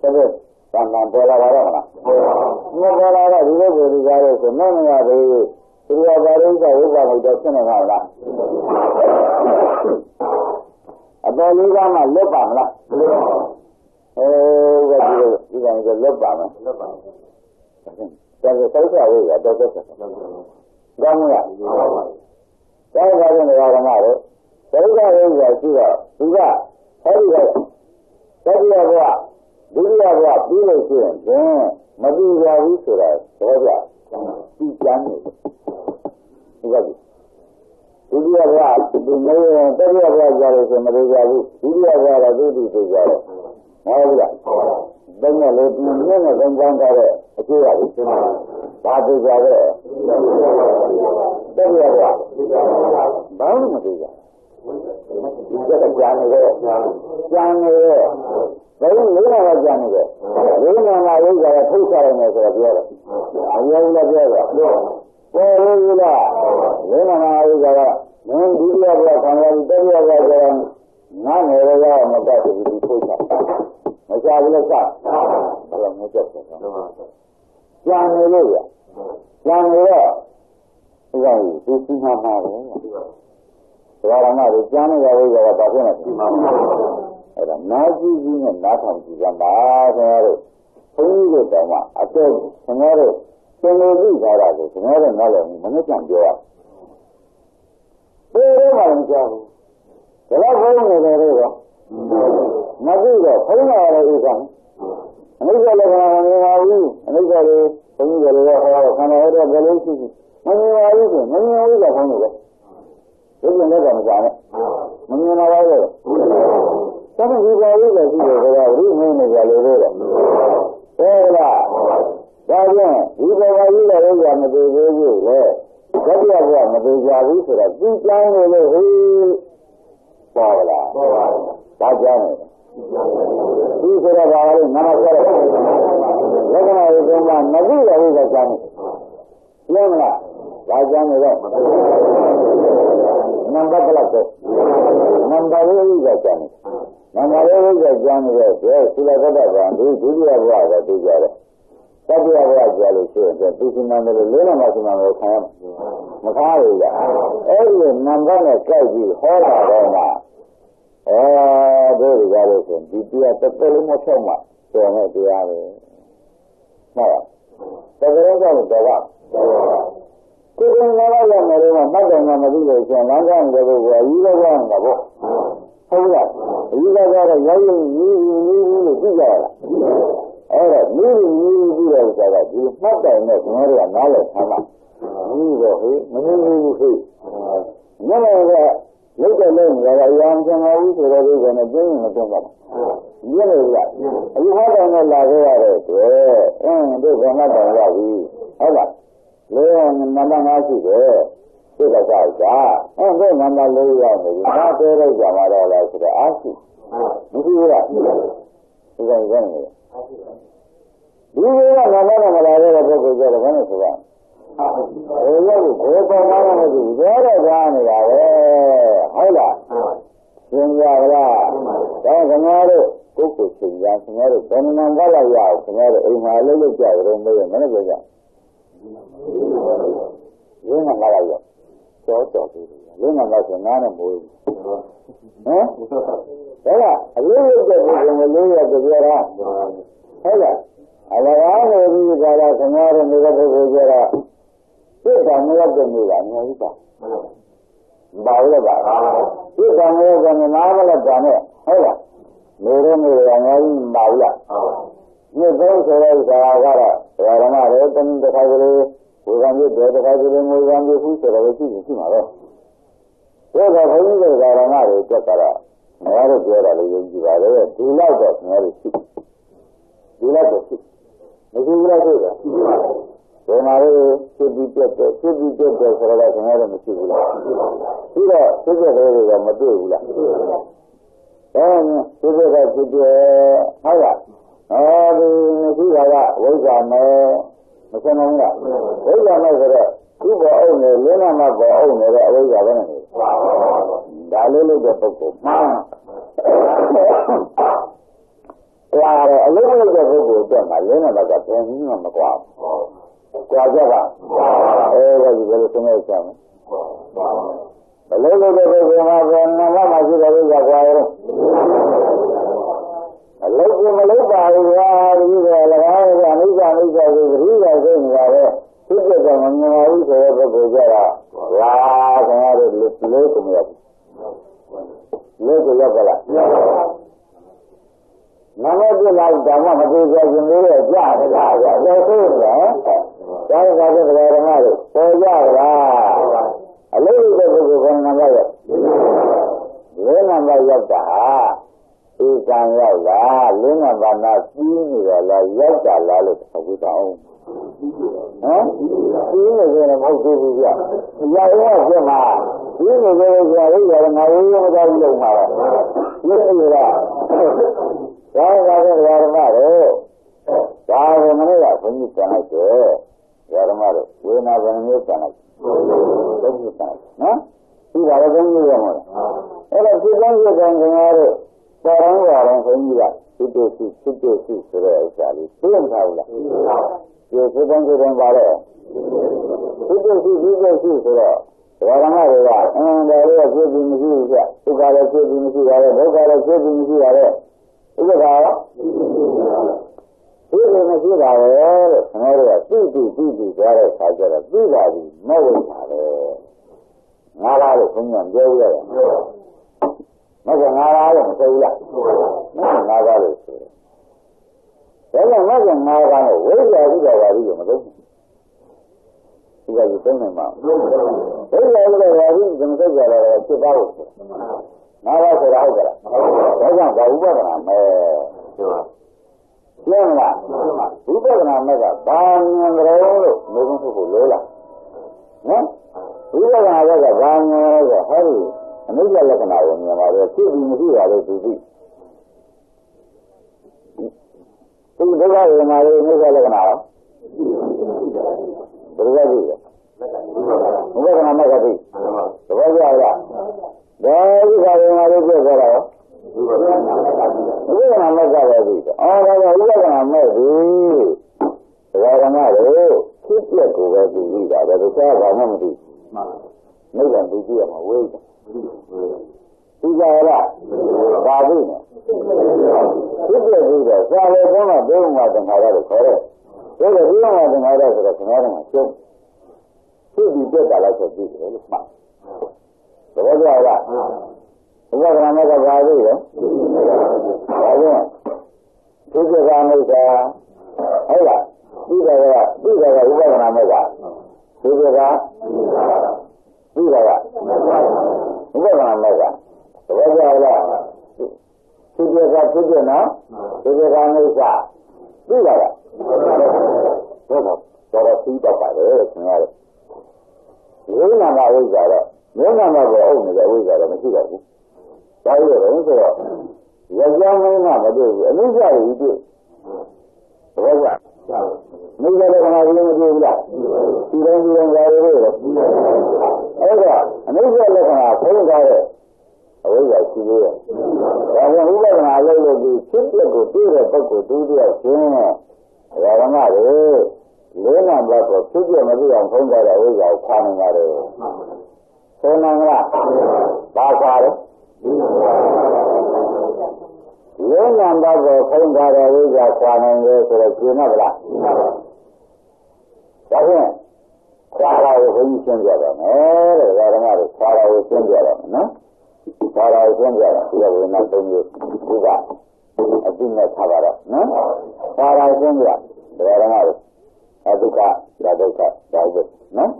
သက်သက်တန်တန်ပေါ်လာပါတော့မလားမပေါ်လာတော့ဒီလိုကိုဒီကားလို့ဆိုမမရသေးဘူးသူကဘာလို့ဆိုဥပဒနာတော့ဖြစ်နေမှာလားအတော်လေးကမှလွတ်ပါမလားဘယ်လိုဒီကောင်ကလွတ်ပါမလားလွတ်ပါဒါဆိုစိတ်ချဝိရတော့သက်သက်ကောင်းမလားကောင်းပါတဲ့နေရာဓမ္မတို့စိတ်ချဝိရရှိတော့သူကအဲဒီကသတိယဘဝဒုတိယဘဝပြီးလို့ရှိရင်မတည်ရဘူးဆိုတာတော့ကြသူကျမ်းနေဟုတ်ကဲ့ဒုတိယဘဝဒီနေရင်တတိယဘဝကြာလို့ဆိုမတည်ကြဘူးဒုတိယဘဝတော့သူတည်ကြတယ်ဟုတ်ကဲ့ဘယ်နဲ့လဲဒီနည်းနဲ့ကောင်းကောင်းထားတဲ့အကျိုးရဘူးဘာတည်ကြလဲတတိယဘဝဘာလို့မတည်ကြဒီကကြာနေတယ်ကြာနေတယ်ဘယ်လိုလဲတော့ကြာနေတယ်လေးနာနာလေးကထုတ်ချရတယ်ဆိုတော့ပြောတယ်အများကြီးလည်းပြောတယ်ပေါ်လို့လားလေးနာနာလေးကမင်းဒုတိယဘဝခံရပြီးတတိယဘဝကျတော့ငါငယ်ရရမတတ်ဘူးဒီထုတ်ချမချဘူးလို့စဘယ်လိုမကြက်ဆက်ကြာနေလို့ရကြာနေတော့ဒီကောင်ဒီစီမံမှာပဲဘယ်ရမှာလဲကြားနေရလို့ရတာဘာဖြစ်လဲအဲ့ဒါနာကြည့်ကြီးနဲ့နားထောင်ကြည့်ကြပါခင်ဗျားတို့ဘုန်းကြီးတို့တောင်မှအတော့ခင်ဗျားတို့သင်လို့သိထားတာကိုခင်ဗျားတို့နားလည်မနဲ့ကြံပြောရဘူးဘယ်လိုမှမကြောက်ဘူးဒါတော့ဘုန်းကြီးတွေတော့မသိတော့ဘုန်းကြီးရတဲ့ဥစ္စာအနိစ္စလည်းမမြင်ပါဘူးအနိစ္စလည်းဘုန်းကြီးတွေလည်းဟောခန္ဓာရတဲ့ဘယ်လိုရှိရှိမမြင်ပါဘူးဆိုမမြင်ဘူးကဘုန်းကြီးပဲဒီလိုလည်းမကြနဲ့မမြင်ပါဘူးလေသတိဒီပါလေးလည်းရှိတယ်ဆိုတာဝိမင်းနေကြလို့လေဟုတ်လားဒါကြောင့်ဒီဘဝကြီးလည်းရမသေးသေးဘူးလေတတိယဘဝမသေးကြဘူးဆိုတာသူ့ကြောင်းလို့ဟေးပေါ်လာဒါကြောင့်ဒီဆိုတာဘာလဲနာမဆောရလက္ခဏာရေးကမသိရဘူးကကြောင်းလဲမလားဒါကြောင့်လည်းနံပါတ်ကလည်းနံပါတ်လေးကကြောင်းနံပါတ်လေးကကြောင်းနေတဲ့သုလကတ္တကံဒီဒုတိယဘဝကသိကြတယ်တတိယဘဝကြာလို့ရှိရင်သူစီမံတယ်လေးနံပါတ်စီမံကိုခံရမခါရဘူးအဲ့ဒီနံပါတ်နဲ့ကြိုက်ပြီးဟောတာတော့မှတို့ကြလို့ဆိုဒီတရားတစ်သက်လုံးမဖြောက်မှတော်မဲ့တရားပဲဟုတ်လားတကယ်တော့တော့ကိုယ်ကလည်းရမယ်လို့မှတ်တယ်မှမသိလို့ရှင်လမ်းကြောင်းတဲ့ပုဂ္ဂိုလ်အကြီးလည်းကြောင်းတာပေါ့ဟုတ်လားအကြီးလည်းကြောင်းတော့ရောက်ရင်ကြီးလို့သိကြရလားအဲ့တော့ကြီးပြီးတဲ့ဥစ္စာကဒီမှတ်တယ်နဲ့ကျွန်တော်တို့ကနားလည်ထားမှာကြီးတော့ဟေးမင်းဘူးဟေးညနေကလုတ်တယ်လို့ငါကအရန်ကျန်တော်ဘူးဆိုတော့ဒီကနေ့ပြင်းရင်မတွန်းပါဘူးညနေကအကြီးဟောတယ်နဲ့လာခဲ့ရတဲ့အတွက်တို့ကမှတ်တယ်ရပြီဟုတ်လားလေးနံပါတ်5ရှိတယ်သိက္ခာစာအဲ့ဒါနံပါတ်4ရောက်နေပြီဒါပြောလိုက်ကြမှာတော့လားဆိုတော့အားရှိမရှိဘူးလားဒီကောင်ကနေဒီကနံပါတ်ကမလာတဲ့ပုဂ္ဂိုလ်ကြတော့ဘာလို့ဆိုတော့ဘယ်လိုလဲဘယ်ပေါ်မှာလဲမသိဘူးပြောတော့ကြားနေတာပဲဟုတ်လားသင်ကြလားဒါခင်ဗျားတို့ပုဂ္ဂိုလ်ရှင်များခင်ဗျားတို့ဘယ်နံပါတ်လောက်ရအောင်ခင်ဗျားတို့အိမ်မှာလှုပ်လှုပ်ကြတယ်မေးရင်မနဲ့ပြောကြရင်းမှာလာရောက်ကြောတော်သေးတယ်ရင်းမှာလာဆိုနားနဲ့မိုးဟမ်ဒါကအလေးရတဲ့ဘုရားလေးရကြကြတာဟုတ်လားအလကားလို့ဒီကလာခင်ဗျားတို့နေတဲ့ပုဂ္ဂိုလ်ကြတာသိတာမရတဲ့နေကအများကြီးပါဘာလို့လဲသိတာမရတဲ့နားမလဲတာနဲ့ဟုတ်လားနေရနေရအများကြီးပါလားဒီတော့ဆိုတဲ့ဇာကတော့ဓမ္မရေတန်တခါကလေးဝေကံပြည့်တဲ့တခါကလေးငွေကံပြည့်ခုဆိုတော့ရှိမှာတော့ဒါကဘုန်းကြီးတွေကဓမ္မတွေတက်တာငါတို့ပြောတာလေးယုံကြည်ပါလေဒီလောက်တော့ငါတို့ရှိဒီလောက်တော့ရှိမရှိဘူးလားဆိုတာရှိပါဘယ်မှာလဲဖြစ်ပြီးတက်တယ်ဆိုတော့ငါတို့မရှိဘူးလားပြီးတော့ဖြစ်တဲ့တွေကမတွေ့ဘူးလားဖြစ်တဲ့ကဖြစ်တယ်ဟုတ်လား မရှိတာကဝိဇ္ဇာမဲ့မစမ်းဘူးလားဝိဇ္ဇာမဲ့ဆိုတော့ဒီပေါ်အုပ်နေလင်းနာမပေါ်အုပ်နေတဲ့အဝိဇ္ဇာပဲနေဒါလေးလို့တဲ့ပုဂ္ဂိုလ်မှားတယ်အလုံးလုံးတဲ့ပုဂ္ဂိုလ်အတွက်မှာလင်းနာမကဘယ်နည်းမှမကွာကွာကြပါအဲဒီဘယ်လိုသင်ရချင်လဲဘယ်လိုလုပ်တဲ့ပုဂ္ဂိုလ်မှာဘယ်နာမမရှိတဲ့ဝိဇ္ဇာကွာရောအလုံးစုံမလုံးပါဘူးကွာဒီကလည်းအနိစ္စအနိစ္စကိုသတိရသိနေတာပဲသူ့တဲ့ကမမြင်ပါဘူးဆိုတဲ့ပုဂ္ဂိုလ်ကြတာလာခင်ဗျားတို့လို့ကိုမရဘူးလို့ကိုရောက်ကြလားနာမည်ပြလိုက်ဓမ္မမသိကြခြင်းလေးရဲ့ကြားရတာကြာတော့ဆိုးတယ်ဒါကလည်းဓမ္မတို့ပေါ်ကြလားအလုံးစုံတဲ့ပုဂ္ဂိုလ်ကနာမည်ရဲ့လေးနာမည်ရောက်တာဧကံရောက်လားလင်းနာဘာနာပြီးနေရလားရောက်တာလားလို့အခုတောင်းပြီးနေကြတယ်မဟုတ်သေးဘူးပြရောက်ရောဖြစ်မှာပြီးနေကြတယ်ဆိုတော့ရငါရိုးရိုးမတော်ဘူးလို့မှာရုပ်ရည်လားဒါကလည်းဓမ္မတို့ဒါကမနေ့ကဘုန်းကြီးပြန်လိုက်တယ်ဓမ္မတို့ဝေနာဘယ်မျိုးပြန်လိုက်ဘုန်းကြီးပြန်နော်ဒီပါတော့ဘုန်းကြီးရမှာအဲ့တော့ဒီကောင်းရတဲ့ခင်ဗျားတို့ပေါ်တော့ဘုန်းကြီးကသုတ္တစုဆိုတဲ့ဥစ္စာလေးသိမထားဘူးလားဒီသုတ္တစုတွေပါတော့သုတ္တစုဆိုတော့ဓမ္မတွေကဒါလေးကဖြစ်ပြီးမရှိဘူးပြဒုက္ခလည်းဖြစ်ပြီးမရှိပါနဲ့ဒုက္ခလည်းဖြစ်ပြီးမရှိပါနဲ့ဥပဒါရောဒီလိုမရှိပါပဲလို့ခင်ဗျားတို့ကသိသွားတဲ့ခါကျတော့သိပါပြီမဟုတ်ပါဘူးငါလားလို့ဘုန်းကြီးပြောရတယ်မကငါလားလို့မဆိုဘူးလားငါပါလို့ဆိုတယ်ဒါကြောင့်မကငါကလို့ဝိဇ္ဇာဥဒ္ဒဝါဒီကိုမသုံးဘူးဒီကကြီးသုံးနေမှာဝိဇ္ဇာဥဒ္ဒဝါဒီကမသုံးကြတော့ဖြစ်ပါလို့ငါပါဆိုတာဟုတ်ကြလားဒါကြောင့်ဘာဥပဒနာမဲကျင်းလားဥပဒနာမဲကဘာဉာဏ်တော်လို့မေးခွန်းထုတ်ဖို့လိုလားနော်ဥပဒနာကဘာဉာဏ်လဲဆိုဟောဒီအနိစ္စလက္ခဏာကိုမြင်ပါတယ်ဖြစ်ပြီးမရှိတာလို့သူသိဒီဒုက္ခဝေဒနာရဲ့အနိစ္စလက္ခဏာရောဘယ်လိုလဲဥပဒနာမဲ့ကသိသဘောကျလားဒါဥပဒနာလေးပြောကြတာရောဥပဒနာမဲ့ကပဲသိအော်ဒါကဥပဒနာမဲ့ပြီဒါကမှလို့ဖြစ်ပြက်ကိုပဲသိတာပဲတခြားဘာမှမသိနိဗ္ဗာန်သိကြရမှာဝိဇ္ဇာဒီကြရလားဒါပြီဖြစ်ပြပြီးတော့စာလေဘုန်းကဘုန်းမှာသင်္ခါရလို့ခေါ်တယ်ဒါကဒီမှာသင်္ခါရဆိုတော့ခဏတော့ကျုပ်ဖြစ်ပြီးပြက်တာလိုက်ဆိုပြီးတယ်လို့မှတ်သဘောကျလားဘုရားကလည်းကဘာလို့လဲဒါကြောင့်ဖြစ်ပြတာမိစ္ဆာဟုတ်လားပြီးတယ်ကဥပဒနာမဲ့ကဖြစ်ပြတာပြီးတယ်ကဥပဒနာမဲ့ကသဘောကျလားဖြစ်ပြနော်ဖြစ်ပြကမိစ္ဆာပြီးတယ်ကတော့ပြီးတော့ပါတယ်ခင်ဗျားတို့ဝိညာဏဝိဇ္ဇာတော့ဝိညာဏဘောအုပ်နေတဲ့ဝိဇ္ဇာတော့မရှိတော့ဘူးဒါရည်တယ်ဆိုတော့ရကြောင်းမင်းကမတွေ့ဘူးအနုကြရည်တွေ့သဘောကျမိစ္ဆာလက္ခဏာကြီးမတွေ့ဘူးလားဒီတိုင်းဓာရီတွေတော့အဲ့ဒါအနုကြလက္ခဏာဖုံးထားတဲ့အဝိဇ္ဇာရှိသေးတယ်ဒါကြောင့်ဥပဒနာလုပ်လို့ဒီဖြစ်ပျက်ကိုတွေ့တဲ့ပုဂ္ဂိုလ်တူတယောက်ချင်းဓမ္မတွေလေးနာဘတ်ကိုဖြစ်ပြမသိအောင်ဖုံးကြတဲ့ဝိဇ္ဇာကိုခွာနိုင်ပါတယ်။ဆိုနိုင်လား။ဘာခွာလဲ။လေးနာဘတ်ကိုဖုံးကြတဲ့ဝိဇ္ဇာခွာနိုင်တယ်ဆိုတော့ကျင်တော့လား။ဒါဖြင့်ခွာလာကိုဘုန်းကြီးရှင်းပြပါမယ်တဲ့ဓမ္မတွေခွာလာကိုရှင်းပြရမယ်နော်။ခွာလာကိုရှင်းပြတာဒီကဝိညာဉ်သုံးမျိုးဒီကအတိနဲ့ထားပါတော့နော်။ခွာလာရှင်းပြဓမ္မတွေဒုက္ခဒါဒုက္ခဒါဒုက္ခနော်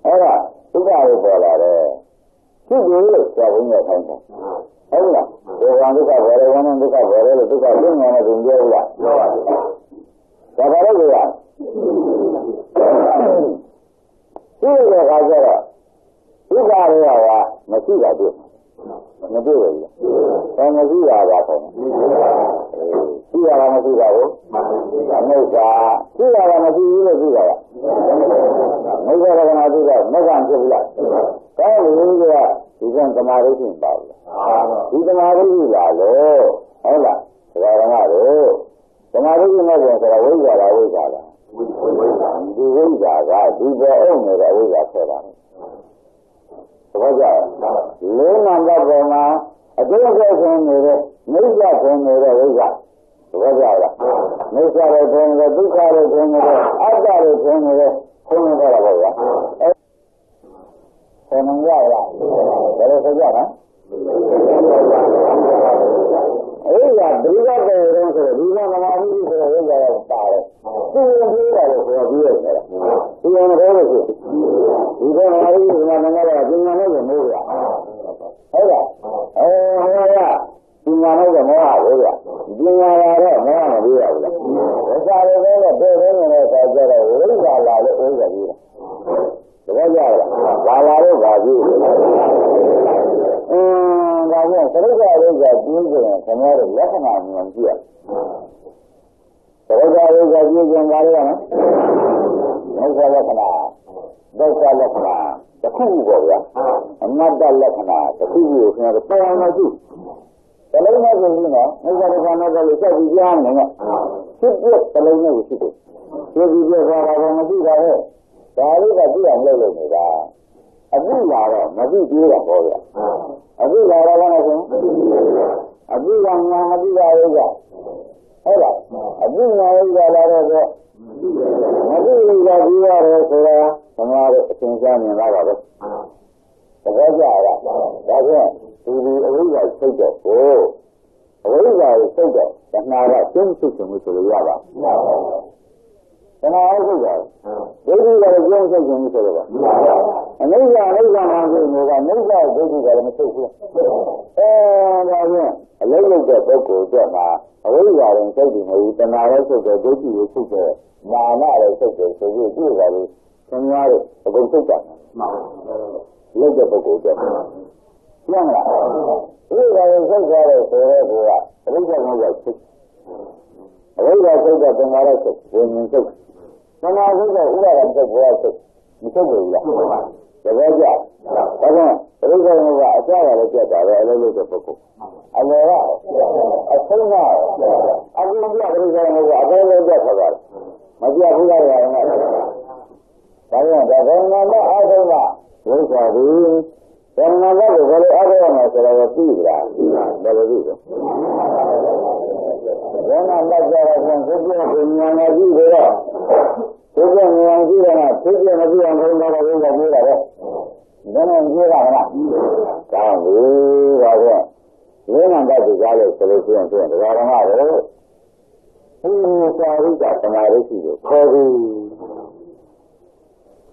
အဲ့ဒါဒုက္ခကိုပေါ်လာတယ်ဖြစ်ပြီလို့ပြောရင်းနဲ့ထိုင်တယ်ဟုတ်လားဒီကံဒုက္ခပေါ်တယ်ဝမ်းဒုက္ခပေါ်တယ်လို့ဒုက္ခပြင်းနေတယ်သူပြောဘူးလားပြောပါဘူးဒါပါလို့ရဒီလိုခါကျတော့ဒုက္ခတွေကမရှိတာတွေ့မတွေ့ဘူးလားမရှိတာပါခေါ်တယ်ရှိ ရတာမရှိပါဘူးမုစ္စာသိရတာမရှိဘူးလို့သိရတာမုစ္စာကနာသိတော့မက္ကံဖြစ်ဘူးလားကောင်းပြီကဒီကံသမာဓိရှိပါဘူးဒီသမာဓိရှိလာလို့ဟုတ်လားဒါကငါတို့သမာဓိရှိမဲ့ဆိုတော့ဝိဇ္ဇာလားဝိဇ္ဇာလားဒီဝိဇ္ဇာကဒီပေါ်အောင်နေတဲ့ဝိဇ္ဇာဆက်တာသဘောကျလေးနံပါတ်ပေါ်မှာအကျိုးဆက်ဆုံးနေတဲ့မိစ္ဆာဆုံးနေတဲ့ဝိဇ္ဇာသဘောကျလားမိစ္ဆာရဲ့ဆုံးနေတဲ့ဒုက္ခရဲ့ဆုံးနေတဲ့အတ္တရဲ့ဆုံးနေတဲ့ဆုံးနေတာပေါ့ဗျာဆယ်နံရလားဘယ်လိုဆိုကြလဲအဲ့ဒါဒိဋ္ဌိတဲ့ရုံးဆိုဒီကမမာမှုဆိုတော့ဝိဇ္ဇာကပါတယ်သူ့ကိုပြောရတယ်ဆိုတော့ပြီးရတယ်သူကလည်းပြောလို့ရှိဒီကမမာမှုကမနာကပညာနဲ့ကိုမိုးရဟုတ်လားဟောရပညာနဲ့ကမောဟပဲဗျပညာရတော့မောဟမပြီးရဘူးလားဝိဇ္ဇာလည်းတော့ဘယ်လိုလဲဆိုတော့ဝိဇ္ဇာလာလို့ဝိဇ္ဇာပြီးတာတကယ်ကြလားလာလို့ပါပြီဒါကြောင့်သရုပ်ကလေးကကျင်းကျင်ခင်ဗျားတို့လက္ခဏာမြင်ကြည့်ရသရုပ်ကလေးကကျင်းကျင်ပါလေနော်ဒုက္ခလက္ခဏာဒုက္ခလက္ခဏာတစ်ခုပေါ့ဗျာအနတ္တလက္ခဏာတစ်ခုကိုခင်ဗျားတို့ပေါ်အောင်လို့ကြည့်တလုံးနဲ့ဆိုရင်တော့ဒုက္ခလက္ခဏာကလေးစက်ပြီးကြားနေတယ်ဖြစ်ဖြစ်တလုံးနဲ့ကိုဖြစ်တယ်ဖြစ်ပြီးပြသွားတာကမရှိတာလေဒါလေးကကြည့်အောင်လုပ်နေတာအပုလာတော့မသိသေးတာပေါ့ဗျာအပုလာတော့လည်းဆိုအပုလာညာမသိတာလေကဟုတ်လားအပုညာလေးကလာတော့မသိဘူးကပြီးရတယ်ဆိုတာသမားတို့အသင်ကြားမြင်လာပါပဲတကယ်ကြလားဒါဖြင့်ဒီအဝိဇ္ဇာစိတ်တော့ကိုအဝိဇ္ဇာကိုစိတ်တော့တဏှာကကျင်းစစ်ခြင်းလို့ဆိုလို့ရပါတဏှာဟုတ်ကဲ့ဒိဋ္ဌိကလည်းကျင်းစစ်ခြင်းလို့ဆိုတော့အနိစ္စမှာဆိုနေကနိစ္စဒိဋ္ဌိကလည်းမသိဘူးဒါဖြင့်အလုံးလုံးတဲ့ပုဂ္ဂိုလ်အတွက်မှာအဝိဇ္ဇာရင်စိတ်တည်နေဘူးတဏှာလည်းစိတ်တယ်ဒိဋ္ဌိလည်းစိတ်တယ်မာနလည်းစိတ်တယ်ဆိုပြီးဒီလိုလေခင်ဗျားတို့အကုန်စိတ်တာလုံးတဲ့ပုဂ္ဂိုလ်အတွက်ကျန်လားဒီလိုရင်စိတ်ကြတဲ့ဆိုတဲ့ကောအဝိဇ္ဇာကိုစိတ်အဝိဇ္ဇာစိတ်ကတဏှာလည်းစိတ်ဝိညာဉ်စိတ်တဏှာစိတ်ကဥပါဒစိတ်ဘောစိတ်မစိတ်ဘူးလားတကယ်ကြဒါကြောင့်ပရိစ္ဆေသမုပ္ပါအစရလည်းပြတ်တာပဲအလုံးလုံးတဲ့ပုဂ္ဂိုလ်အလယ်ကအဆုံးကအကုန်ပြပရိစ္ဆေသမုပ္ပါအကုန်လုံးပြတ်သွားတယ်မပြဘူးလားရတယ်ဒါကြောင့်ဒါကံနာမအဆုံးကဝိဇ္ဇာပြီးကံနာမကိုဘယ်လိုအားရမှာဆိုတော့သိလားဘယ်လိုသိလဲဘယ်နာမကြရအောင်ကိုပြည့်ကိုဉာဏ်နဲ့ကြည့်ကြတော့ကိုပြည့်ဉာဏ်ကြည့်တယ်ကဖြစ်ပြမကြည့်အောင်ဘုရားကပြောတာပဲဘယ်နဲ့ကြည့်ရမလားကောင်းပြီဒါကြောင့်ဝိညာဉ်တတ်ကြလို့ဆိုလို့ရှိရင်ဒါကဓမ္မတော့ဘုရားစာရိကသမာဓိရှိတယ်ခေါ်ပြီး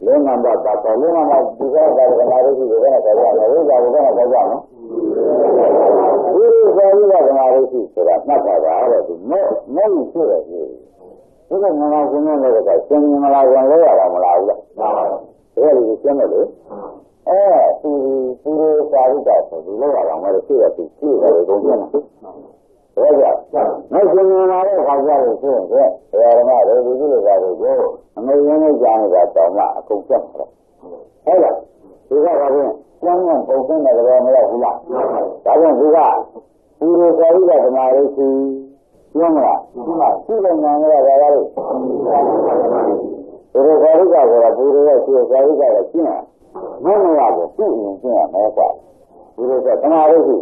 လေးနံပါတ်ပါလေးနံပါတ်ဒီကသမာဓိရှိတယ်ဘယ်နဲ့ကြောက်ရလဲဝိဇ္ဇာကိုဘယ်နဲ့ကြောက်ရမလဲဒီစာရိကသမာဓိရှိဆိုတာမှတ်ပါပါတဲ့ဒီမဲ့ဖြစ်တယ်ဒီကငါကရှင်းနေတယ်ကရှင်းမလားပြန်လဲရတာမလားဘူးလားဒီလိုရှင်းတယ်လေသူစာရိကဆိုဒီလိုရအောင်လည်းဖြစ်ရသူဖြစ်ရတယ်ကုန်ပြန်တယ်ဒါကြောင့်မရှင်းမလာတဲ့ခါကျလို့ဆိုရင်ဘယ်ရမလဲဒီလိုပါလို့ကိုအမေရင်းနဲ့ကြားနေတာတောင်မှအကုန်ပြတ်တယ်ဟုတ်လားဒီကဘာဖြစ်ကျမ်းနဲ့ပုံစံနဲ့ကြောမရဘူးလားဒါကြောင့်ဒီကစာရိကဓမ္မရေးစီကျမ်းလားဒီမှာရှိတဲ့ဉာဏ်ကဘာလဲဒီစာရိကဆိုတာဘုရားရဲ့စာရိကရဲ့ကျင့်တာမင်းမရဘူးသူ့ရင်ကျင့်ရမယ်ကွာဒီလိုဆိုဓမ္မရေးစီ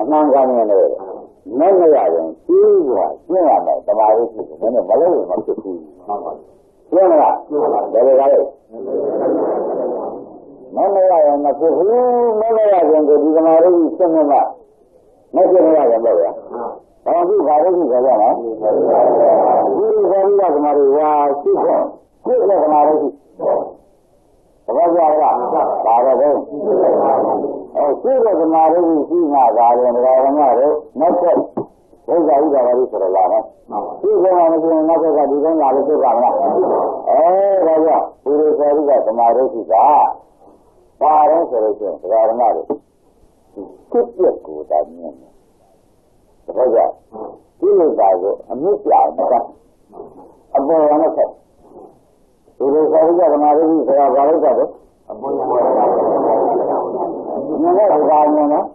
အမှန်ကန်နေတယ်မင်းမရရင်ကြီးကကျင့်ရမယ်ဓမ္မရေးစီမင်းမလုပ်ရင်မဖြစ်ဘူးကျင့်လားဘယ်လိုလဲမမရရင်မဖြစ်ဘူးမမရရင်ဒီဓမ္မရေးစီဆက်မှာမဖြစ်ရရင်ပေါ့ဗျာဘာလို့ဘာလို့ဆိုကြလဲဒီဘာလို့ဓမ္မရေးဝါရှိဖို့ဒီဓမ္မရေးစီဘာကြောင့်လဲဒါတော့ဘယ်ရှိတဲ့ဓမ္မရေးစီရှိမှပါရင်ဓမ္မတို့နောက်ဆက်ဝိဇ္ဇာဥပါဒလို့ဆိုတော့လာမယ်ဒီကမှာမကျင်နောက်ဆက်ကဒီကုန်းလာလို့ဖြစ်ပါမလားဒါကြောင့်ဘုရားစာရိကဓမ္မရေးစီကဘာလဲဆိုလို့ရှိရင်ဓမ္မတို့ဖြစ်ပြကိုတာမြင်တယ် ဟုတ်ကြဒီလိုပါဆိုအမြင့်ပြတာအပေါ်ရနဲ့ဆက်ဒီလိုဆိုကြဓမ္မရည်ဆိုတာဘာလို့ကြလဲအပေါ်ရမြင်တဲ့ဒီကာမြင်နော်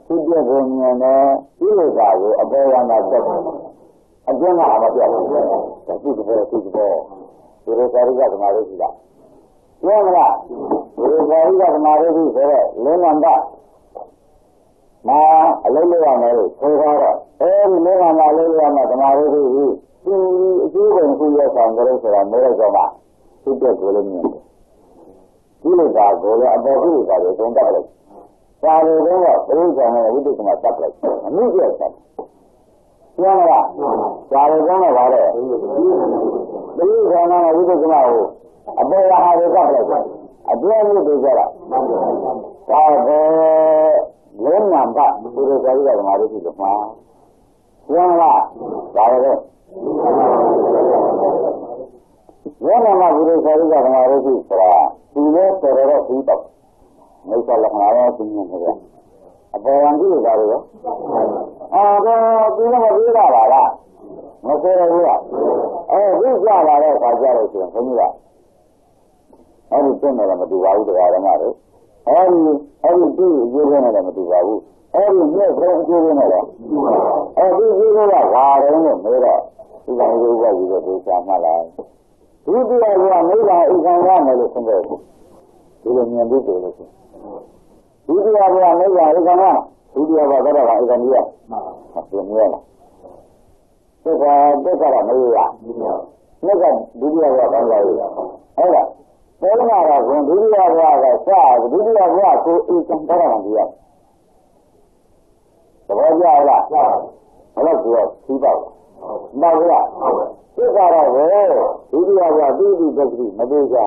သူပြည့်ကိုမြင်တယ်ဒီလိုပါကိုအပေါ်ရနဲ့ဆက်အကျဉ်းကမပြောဘူးဒါသူ့တဲ့သူ့တဲ့ဒီလိုဆိုကြဓမ္မရည်ဆိုတာပြောမလားဒီလိုဆိုကြဓမ္မရည်ဆိုတော့လင်းလံတာမာအလုံးလို့ရမယ်လို့ဆိုတော့အဲဒီလင်းလံတာလေးရမယ်ဓမ္မရည်ကြီးဒီအကျိုးကိုခုရဆောင်ကြလို့ဆိုတာမဲရတော့မှသူ့တဲ့ကိုလည်းမြင်တယ်ဒီလိုသာကိုလည်းအပေါ်ကြီးတွေကလည်းသုံးတတ်လိုက်သာလေတော့ဘုရားဆောင်တဲ့ဝိသုကမှာတတ်လိုက်အမှုပြတ်တယ်ပြောမလားသာလေကောင်းတော့ဗါတဲ့ဒီဆောင်တဲ့ဝိသုကမှာကိုအပေါ်ဟာတွေတတ်လိုက်အတွဲမှုတွေကြတာသာပဲလုံးဝပါဒီလိုဆိုရတဲ့ဓမ္မရည်ကြီးကမှာပြောမလားဒါလည်းဝိညာဉ်မှာဒီလိုဆိုရတဲ့ဓမ္မရည်ကြီးဆိုတာဒီလိုဆိုရတော့ဒီတော့မိစ္ဆာလက္ခဏာရောသိနေတယ်အပေါ်ဝင်ကြည့်ကြတယ်ရောတော့ဒီလိုမပြီးတာပါလားမဆိုရဘူးလားဒီကြလာတဲ့ခါကြလို့ရှိရင်ဘုန်းကြီးကအဲ့ဒီပြင်တယ်မတူပါဘူးတရားဓမ္မတွေအဲ့ဒီဒီအကျိုးနဲ့လည်းမတူပါဘူးအဲ့ဒီမြတ်ကအကျိုးနဲ့လည်းအဲ့ဒီအကျိုးကဘာလဲလို့မေးတော့ဒီကောင်လေးကယူတဲ့ဒေသမှာလားဒီတရားကမိဘအိမ်ခံရမယ်လို့ဆိုတော့ဒီလိုမြင်ပြီးတယ်လို့ဆိုဒီတရားကမိဘအိမ်ခံရဒီတရားကတော့အိမ်ခံရဟုတ်မြင်လားတက်တာမေးရမြတ်ကဒုတိယကဘာလဲဟုတ်လားဘယ်မှာတော့ဒုတိယဘဝကစဒုတိယဘဝကိုအိမ်ခံရမှာကြီးရသဘောကျလားဘယ်လိုပြောသိပါ့မလားသိကြတော့ဘယ်ဒုတိယဘဝတိတိပက္တိမသေးကြ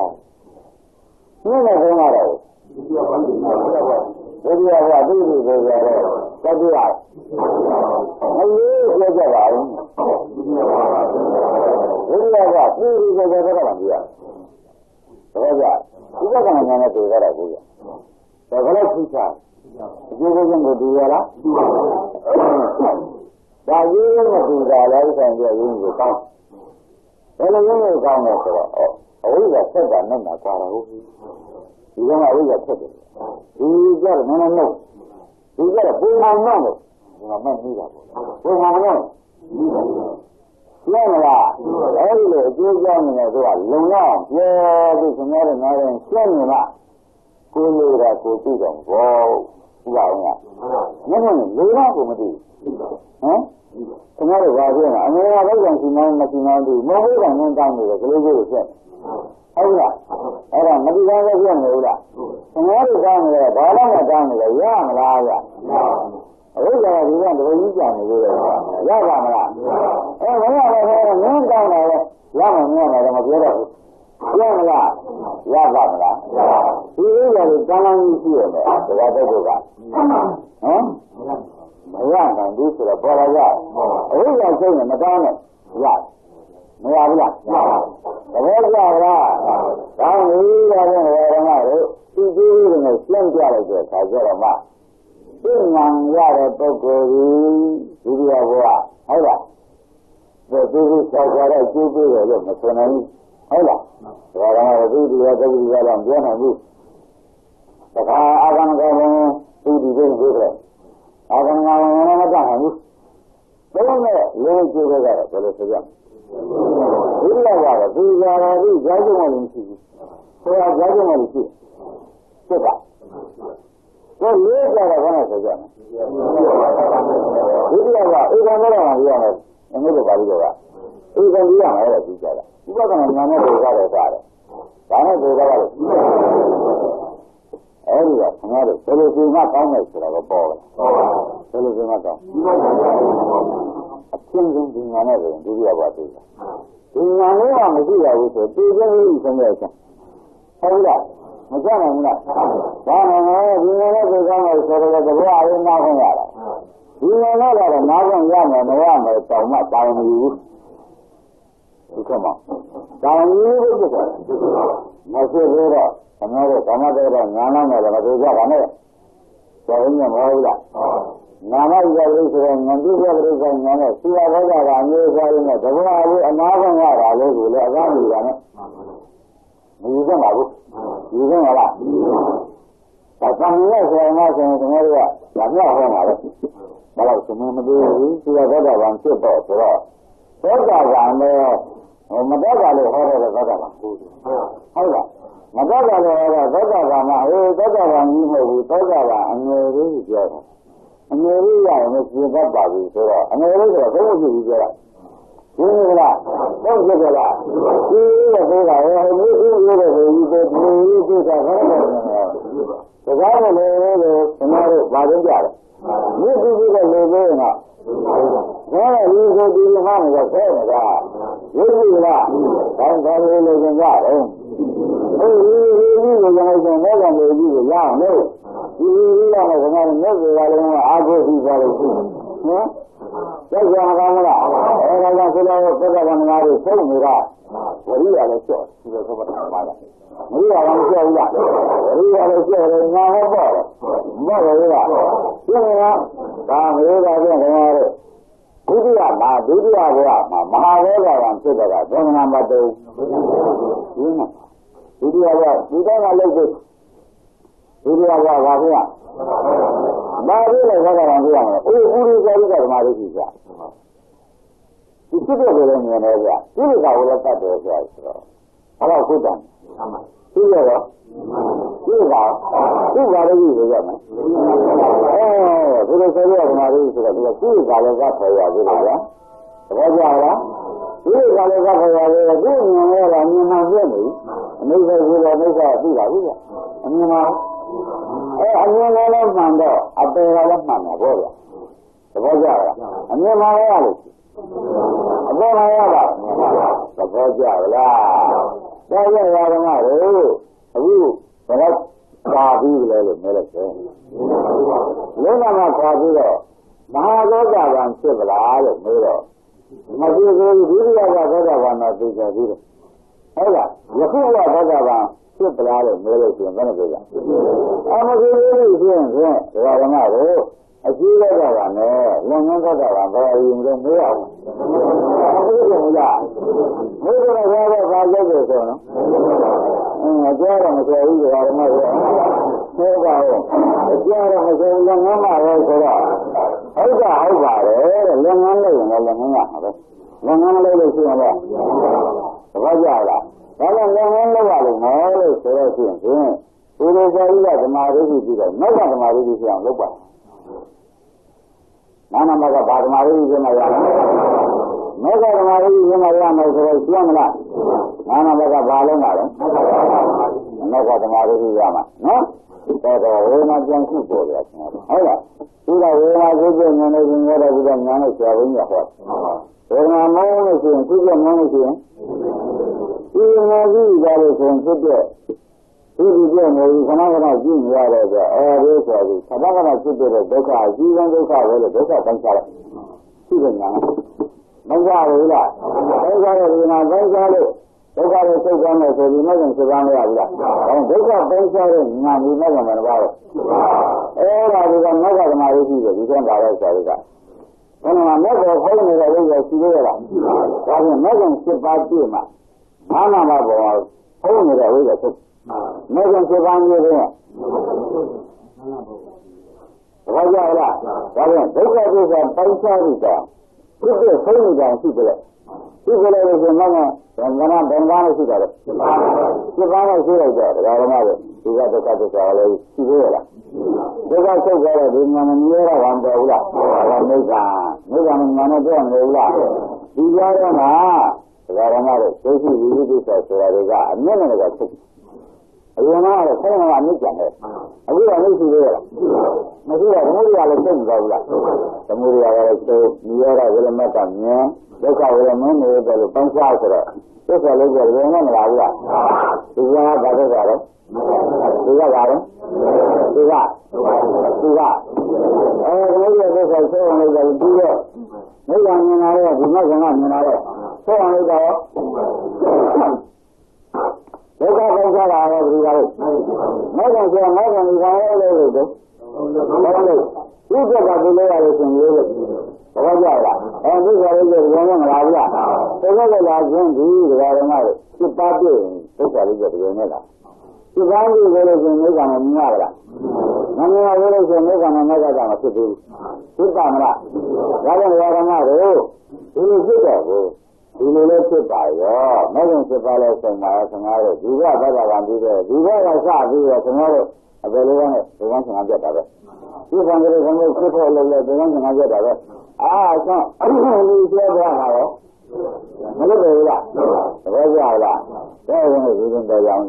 ဘူးနဲ့ခေါင်းလာတော့ဒုတိယဘဝတိတိပက္တိဆိုတော့တတိယမလေးပြောကြပါဦးဒုတိယဘဝတိတိဆိုတော့တော့မပြရတော့ကြဥပက္ခဏညာနဲ့တွေ့ရတာကိုရဒါကလည်းသိချာအကျိုးကိုတူရလားဒါရင်းနဲ့တူတာလည်းဆိုင်ပြရင်းကိုကောင်းဘယ်လိုရင်းကိုကောင်းလဲဆိုတော့အဝိဇ္ဇာဆက်တာနဲ့မှာကြတာဟုတ်ဒီကအဝိဇ္ဇာဆက်တယ်ဒီကြတော့နည်းနည်းနှုတ်ဒီကြတော့ပုံမှန်နှုတ်လို့ဒီမှာမှတ်ပြီးတာပေါ့ပုံမှန်နှုတ်လဲမလားအဲ့ဒီလိုအကျိုးကြောင့်နေတော့လုံလောက်ပြောပြီးခင်ဗျားတို့နားရင်ရှင်းနေလားကိုလိုတာကိုသိတော့ဘောဥပါအောင်လားမင်းတို့လေတော့ကိုမသိဟမ်ခင်ဗျားတို့ဘာပြောလဲအမေကဘယ်ကောင်စီမန်းမရှိမှန်းသိမဟုတ်ဘူးကငင်းတောင်းနေတယ်ကလေးလေးကိုဆက်ဟုတ်လားအဲ့ဒါမတိကောင်းလည်းပြနေဘူးလားခင်ဗျားတို့တောင်းနေတယ်ဘာလို့မတောင်းနေလဲရမလားရအဝိဇ္ဇာကဒီကတပည့်ကြီးကြောင်နေလို့ရပါမလားဘယ်မှာလဲမင်းတောင်းတယ်ရမယ်မင်းရတယ်မပြောတော့ဘူးရမလားရပါမလားဒီဥစ္စာကိုတောင်းလို့ရှိရတယ်ဒါကတည်းကဟမ်မရနိုင်ဘူးဆိုတော့ပေါ်လာရအဝိဇ္ဇာစိတ်နဲ့မတောင်းနဲ့ရမရဘူးလားသဘောကျလားကောင်းပြီဒါနဲ့ဝေဒနာတို့ဒီကြီးတွေနဲ့ရှင်းပြလိုက်တဲ့အခါကျတော့မှသိဉာဏ်ရတဲ့ပုဂ္ဂိုလ်ကြီးဒုတိယဘဝဟုတ်လားဒီလိုဆောက်ကြတဲ့ကျိုးပေးတယ်လို့မဆိုနိုင်ဘူးဟုတ်လားဒါကလည်းဒုတိယသုတိယတော့ပြောနိုင်ဘူးတခါအာဂမကဘုံသုတိကိုပြောတယ်အာဂမကဘုံလည်းမတတ်နိုင်ဘူးဘယ်နဲ့လေးကျိုးတွေကတော့ဘယ်လိုဆိုကြဒုတိယကတော့ဒီကြတော်ဒီကြားကျုံမှလည်းရှိဘူးဆိုတာကြားကျုံမှလည်းရှိဖြစ်တာကိုလေးကြတော့ဘာလို့ဆိုကြလဲဒုတိယကဧကံတော့မှရမယ်အမှုတော့ပါလိမ့်တော့ဧကံကြီးရမယ်လို့ပြောကြတာဥပက္ခဏညာနဲ့ပြောကြတယ်ပါတယ်ဒါနဲ့ပြောကြပါလို့အဲ့ဒီကခင်ဗျားတို့ဘယ်လိုပြင်မှကောင်းတယ်ဆိုတော့ပေါ်တယ်ဘယ်လိုပြင်မှကောင်းအချင်းချင်းဒီညာနဲ့ဒုတိယဘဝတွေ့တာဒီညာလေးကမရှိရဘူးဆိုတေချင်းကြီးဆုံးရချင်းဟုတ်လားမကြနိုင်ဘူးလားဘာနိုင်လဲဒီညာနဲ့ကိုကောင်းတယ်ဆိုတော့သဘောအရင်နားခွင့်ရတာဒီညာနဲ့ကတော့နားခွင့်ရမယ်မရမယ်တောင်မှတောင်းမယူဘူးဒီကမှာတောင်းယူလို့ဖြစ်တယ်မရှိသေးတော့ခင်ဗျားတို့ဘာမှတော့ညာလမ်းနဲ့လည်းမတွေ့ကြပါနဲ့ကျောင်းညမဟုတ်လား နာမယပရိဆိုတဲ့ဉာဏ်ပြည့်ပြပရိကဉာဏ်နဲ့သီလဘောဓကအမျိုးသားရင်းနဲ့တဘောအလေးအနာခံရတာလေးကိုလည်းအကားမြည်တာနဲ့မယူသင့်ပါဘူးယူသင့်ပါလားဒါကံရဲ့ဆိုရင်တော့ကျွန်တော်တို့ကဒါမြောက်ဟောမှာလေဘာလို့သမင်းမသေးဘူးသီလဘောဓဘာဖြစ်တော့ဆိုတော့သောတာပန်လည်းမတော်တာလို့ဟောတဲ့သောတာပန်ဟုတ်လားမတော်တာလို့ဟောတဲ့သောတာပန်ကသောတာပန်ကြီးမဟုတ်ဘူးသောတာပန်အငယ်လေးပြောတာအငယ်လေးရရင်လည်းပြင်တတ်ပါပြီဆိုတော့အငယ်လေးဆိုတော့ဘုရားရှိပြီးပြောတာဒီလိုလားတော့ဖြစ်ကြလားဒီလိုဆိုတာဟိုဒီလိုတဲ့ဒီကိုဒီလိုသိတာဟောတယ်စကားလည်းလို့ကျွန်တော်တို့ဗာသိကြတယ်မြစ်ပြီးတဲ့လူတွေကတော့ဒါကဒီကိုဒီမှာတော့ဆဲနေတာရုပ်ကြီးလားဘာသာလေးလို့ကြတယ်ဒီကိုကျွန်တော်တို့မောကံလေးကြီးကိုရအောင်လို့ဒီကတော့ကျွန်တော်မြတ်စွာဘုရားအားကိုးပြီးပါလို့ရှိနော်ကျက်ကြမကောင်းလားအဲဒါကြောင့်ဆိုတော့သက္ကဗန္ဓနာတွေဆုံးနေတာဝရိယလည်းကျော့ဒီလိုဆိုတော့ပါလားဝရိယလည်းကျော့ဘူးလားဝရိယလည်းကျော့တယ်ငါဟောပေါ့မဟုတ်ဘူးလားရှင်းလားဒါမျိုးပါပြန်ခင်ဗျားတို့ဒုတိယဘဝမှာမဟာဘောဂဗံဖြစ်တော့တာသံဃာမတုံးရှင်းလားဒုတိယဘဝဒီတော့ကလုပ်ဖို့ဒုတိယဘဝပါဗျာဘာလို့လဲဘောဂဗံပြရမလဲဥရိဇာတိကဓမ္မရိရှိကြဒီဖြစ်တဲ့ကိုလည်းမြင်တယ်ဗျာဒီလိုကလည်းတတ်တယ်ဗျာဆိုတော့အဲ့တော့ခုတန်သိရတော့ဒီကသူ့ဘာလို့ကြီးရမယ်ဒီလိုဆိုရဓမ္မရိဆိုတော့ဒီကသူ့ဘာလည်းကခေါ်ရပြီလေဗျာသဘောကျလားဒီကလည်းကခေါ်ရတယ်သူ့မြင်ရတာမြင်မှပြည့်နေအနိစ္စဆိုတော့အနိစ္စသိပါဘူးဗျာအမြင်မှအမြင်လည်းမှန်တော့အပေကလည်းမှန်တာပေါ့ဗျာသဘောကျလားအမြင်မှရလို့အပေါ်မှရပါသဘောကျလားတော့ရရဓမ္မတို့အခုဘယ်တော့ပါပြီးလဲလို့ပြောလိုက်တယ်လုံးဝမှာပါပြီးတော့မဟာသောတာပန်ဖြစ်ပလားလို့ပြောတော့မဖြစ်သေးဘူးဒုတိယကသောတာပန်တော့သိကြသေးတယ်ဟုတ်လားယခုကသောတာပန်ဖြစ်ပလားလို့ပြောလို့ရှိရင်ဘယ်နဲ့ပြောကြအမဖြစ်သေးဘူးဆိုရင်ဓမ္မတို့အကျိုးသောတာပန်နဲ့လုံငန်းသောတာပန်ဘာအရင်ကမေးအောင်ဟုတ်ကဲ့ဗျာဘုရားကတော့ဘာလုပ်တယ်ဆိုတော့အကျိုးတော့မဆိုဘူးဓမ္မတို့ဟုတ်ပါဘူးအကျိုးတော့မဆိုဘူးငန်းမှာပဲဆိုတော့ဟုတ်ပါတယ်လုံငန်းလို့ရင်လည်းလုံငန်းရမှာပဲလုံငန်းလို့လို့ရှိရင်တော့သဘောကျလားဒါကြောင့်လုံငန်းလို့ရလို့မယ်လို့ဆိုတော့ရှိရင်ဘုလိုဆရာကြီးကဓမ္မရိရှိပြီးတော့နောက်ကဓမ္မရိရှိဖြစ်အောင်လုပ်ပါနာမကဘာဓမ္မရိရှိမှရမယ်နောက်ကဓမ္မရိရှိမှရမယ်ဆိုတော့ရှင်းမလားနာမကဘာလုံးပါလဲနောက်ကဓမ္မရိရှိရမှာနော်တော့ဝေနာပြန်ရှိပေါ်တယ်ဟုတ်လားဒီကဝေနာကိုကျဉာဏ်နဲ့ရှင်ရတဲ့ဒီကဉာဏ်နဲ့ဆရာဘုန်းကြီးဟောဝေနာမောင်းလို့ရှိရင်သူကမောင်းလို့ရှိရင်ဒီငါကြီးကြလို့ဆိုရင်ဖြစ်တဲ့ဒီပြည့်နေခဏခဏကြည့်နေရတယ်ဆိုအဲဒီဆိုပြီးသဘာဝကဖြစ်တဲ့ဒုက္ခအကြီးဆုံးဒုက္ခပဲလို့ဒုက္ခပိုင်းခြားလိုက်ရှိတယ်ညာမကြဘူးလားပိုင်းခြားတဲ့ဒီမှာပိုင်းခြားလို့ဒုက္ခရဲ့စိတ်ကောင်းလို့ဆိုပြီးမဟုတ်ရင်စိတ်ကောင်းမရဘူးလားဒုက္ခပိုင်းခြားတဲ့ညာဒီမဟုတ်မှာတော့အဲ့ဒါဒီကနောက်ကဓမ္မရေးရှိတယ်ဒီကံပါတော့ဆိုတော့ဘယ်မှာမေဖို့ခေါင်းနေတဲ့လို့ရှိသေးရလားဒါဖြင့်မေဖို့7ပါးပြည့်မှာဘာမှမပေါ်ခေါင်းနေတဲ့ဝိဇ္ဇာထုတ်မေဖို့7ပါးမျိုးတွေဘာကြောင့်လားဒါဖြင့်ဒုက္ခဒုက္ခပိုင်းခြားပြီးတော့ဒီလိုဆုံးနေတာရှိတယ်ဒီလိုလည်းဆိုမှလည်းဘယ်မှာရှိတာလဲ7ပါးနဲ့ရှိလိုက်တော့ဒါကမှပဲဒီကဒုက္ခဒုက္ခလည်းရှိသေးရလားဒုက္ခချုပ်ကြတဲ့ဒီဉာဏ်မမြဲတော့ဘာမပေါ်ဘူးလားဒါကနိစ္စမဉာဏ်နဲ့ပြောနေဘူးလားဒီကြားထဲမှာဒါကမှလည်းသိရှိဝိသုဒ္ဓဆိုတာတွေကအမြဲတမ်းကချုပ်အရင်ကတော့ခေါင်းကအမြင့်ကျန်တယ်အခုတော့မရှိသေးရလားမရှိတော့သမုဒိယလည်းချုပ်မသွားဘူးလားသမုဒိယကလည်းချုပ်နိရောဓဝိရမတ္တမြင်ဒုက္ခဝိရမင်းတွေပဲလို့ပိုင်းခြားဆိုတော့သစ္စာလေးကဘယ်နဲ့မလာဘူးလားဒီကဘာသစ္စာလဲဒီကဘာလဲဒီကသမုဒိယသစ္စာဆိုအောင်လည်းပြီးတော့မိဂ္ဂမြင်လာတော့ဒီမောက္ခကမြင်လာတော့ဆိုအောင်လည်းတော့ဒုက္ခပိုင်းခြားတာရောဒီကလေးမောက္ခဆိုမောက္ခဒီကလေးလို့တော့ဒီ ဥစ္စာကဒီလိုရလို့ရှင်လေးလို့ဘာကြလားဒီကလေးကဘယ်နဲ့မလာဘူးလားတော်တော်လာခြင်းဒီဒကာရမတို့စစ်ပါပြည့်ဒုက္ခလေးကတကယ်နဲ့လားစစ်ပါပြည့်လို့ရှင်မိစ္ဆာမမြင်ရလားမမြင်ရလို့ရှင်မိစ္ဆာမမကတာမဖြစ်ဘူးဖြစ်ပါမလားဒါကြောင့်ဒကာရမတို့ဒီလိုဖြစ်တော့ဘူးဒီလိုလေးဖြစ်ပါရောမဟုတ်ရင်ဖြစ်ပါလဲဆုံးပါဆငါတို့ဒီကဘက်ကဗန်ပြီးတော့ဒီဘက်ကစပြီးတော့ဆငါတို့အပေလေးကနဲ့ဒီကန်းဆငါပြတ်တာပဲဒီကံကလေးကလည်းဖြစ်ဖို့လုပ်လဲဒီကန်းဆငါပြတ်တာပဲဆောင်းဒီပြောသွားတာရောမလုပ်ဘူးလားသဘောကျလားဒါဝင်ဒီရင်တော့ရောင်း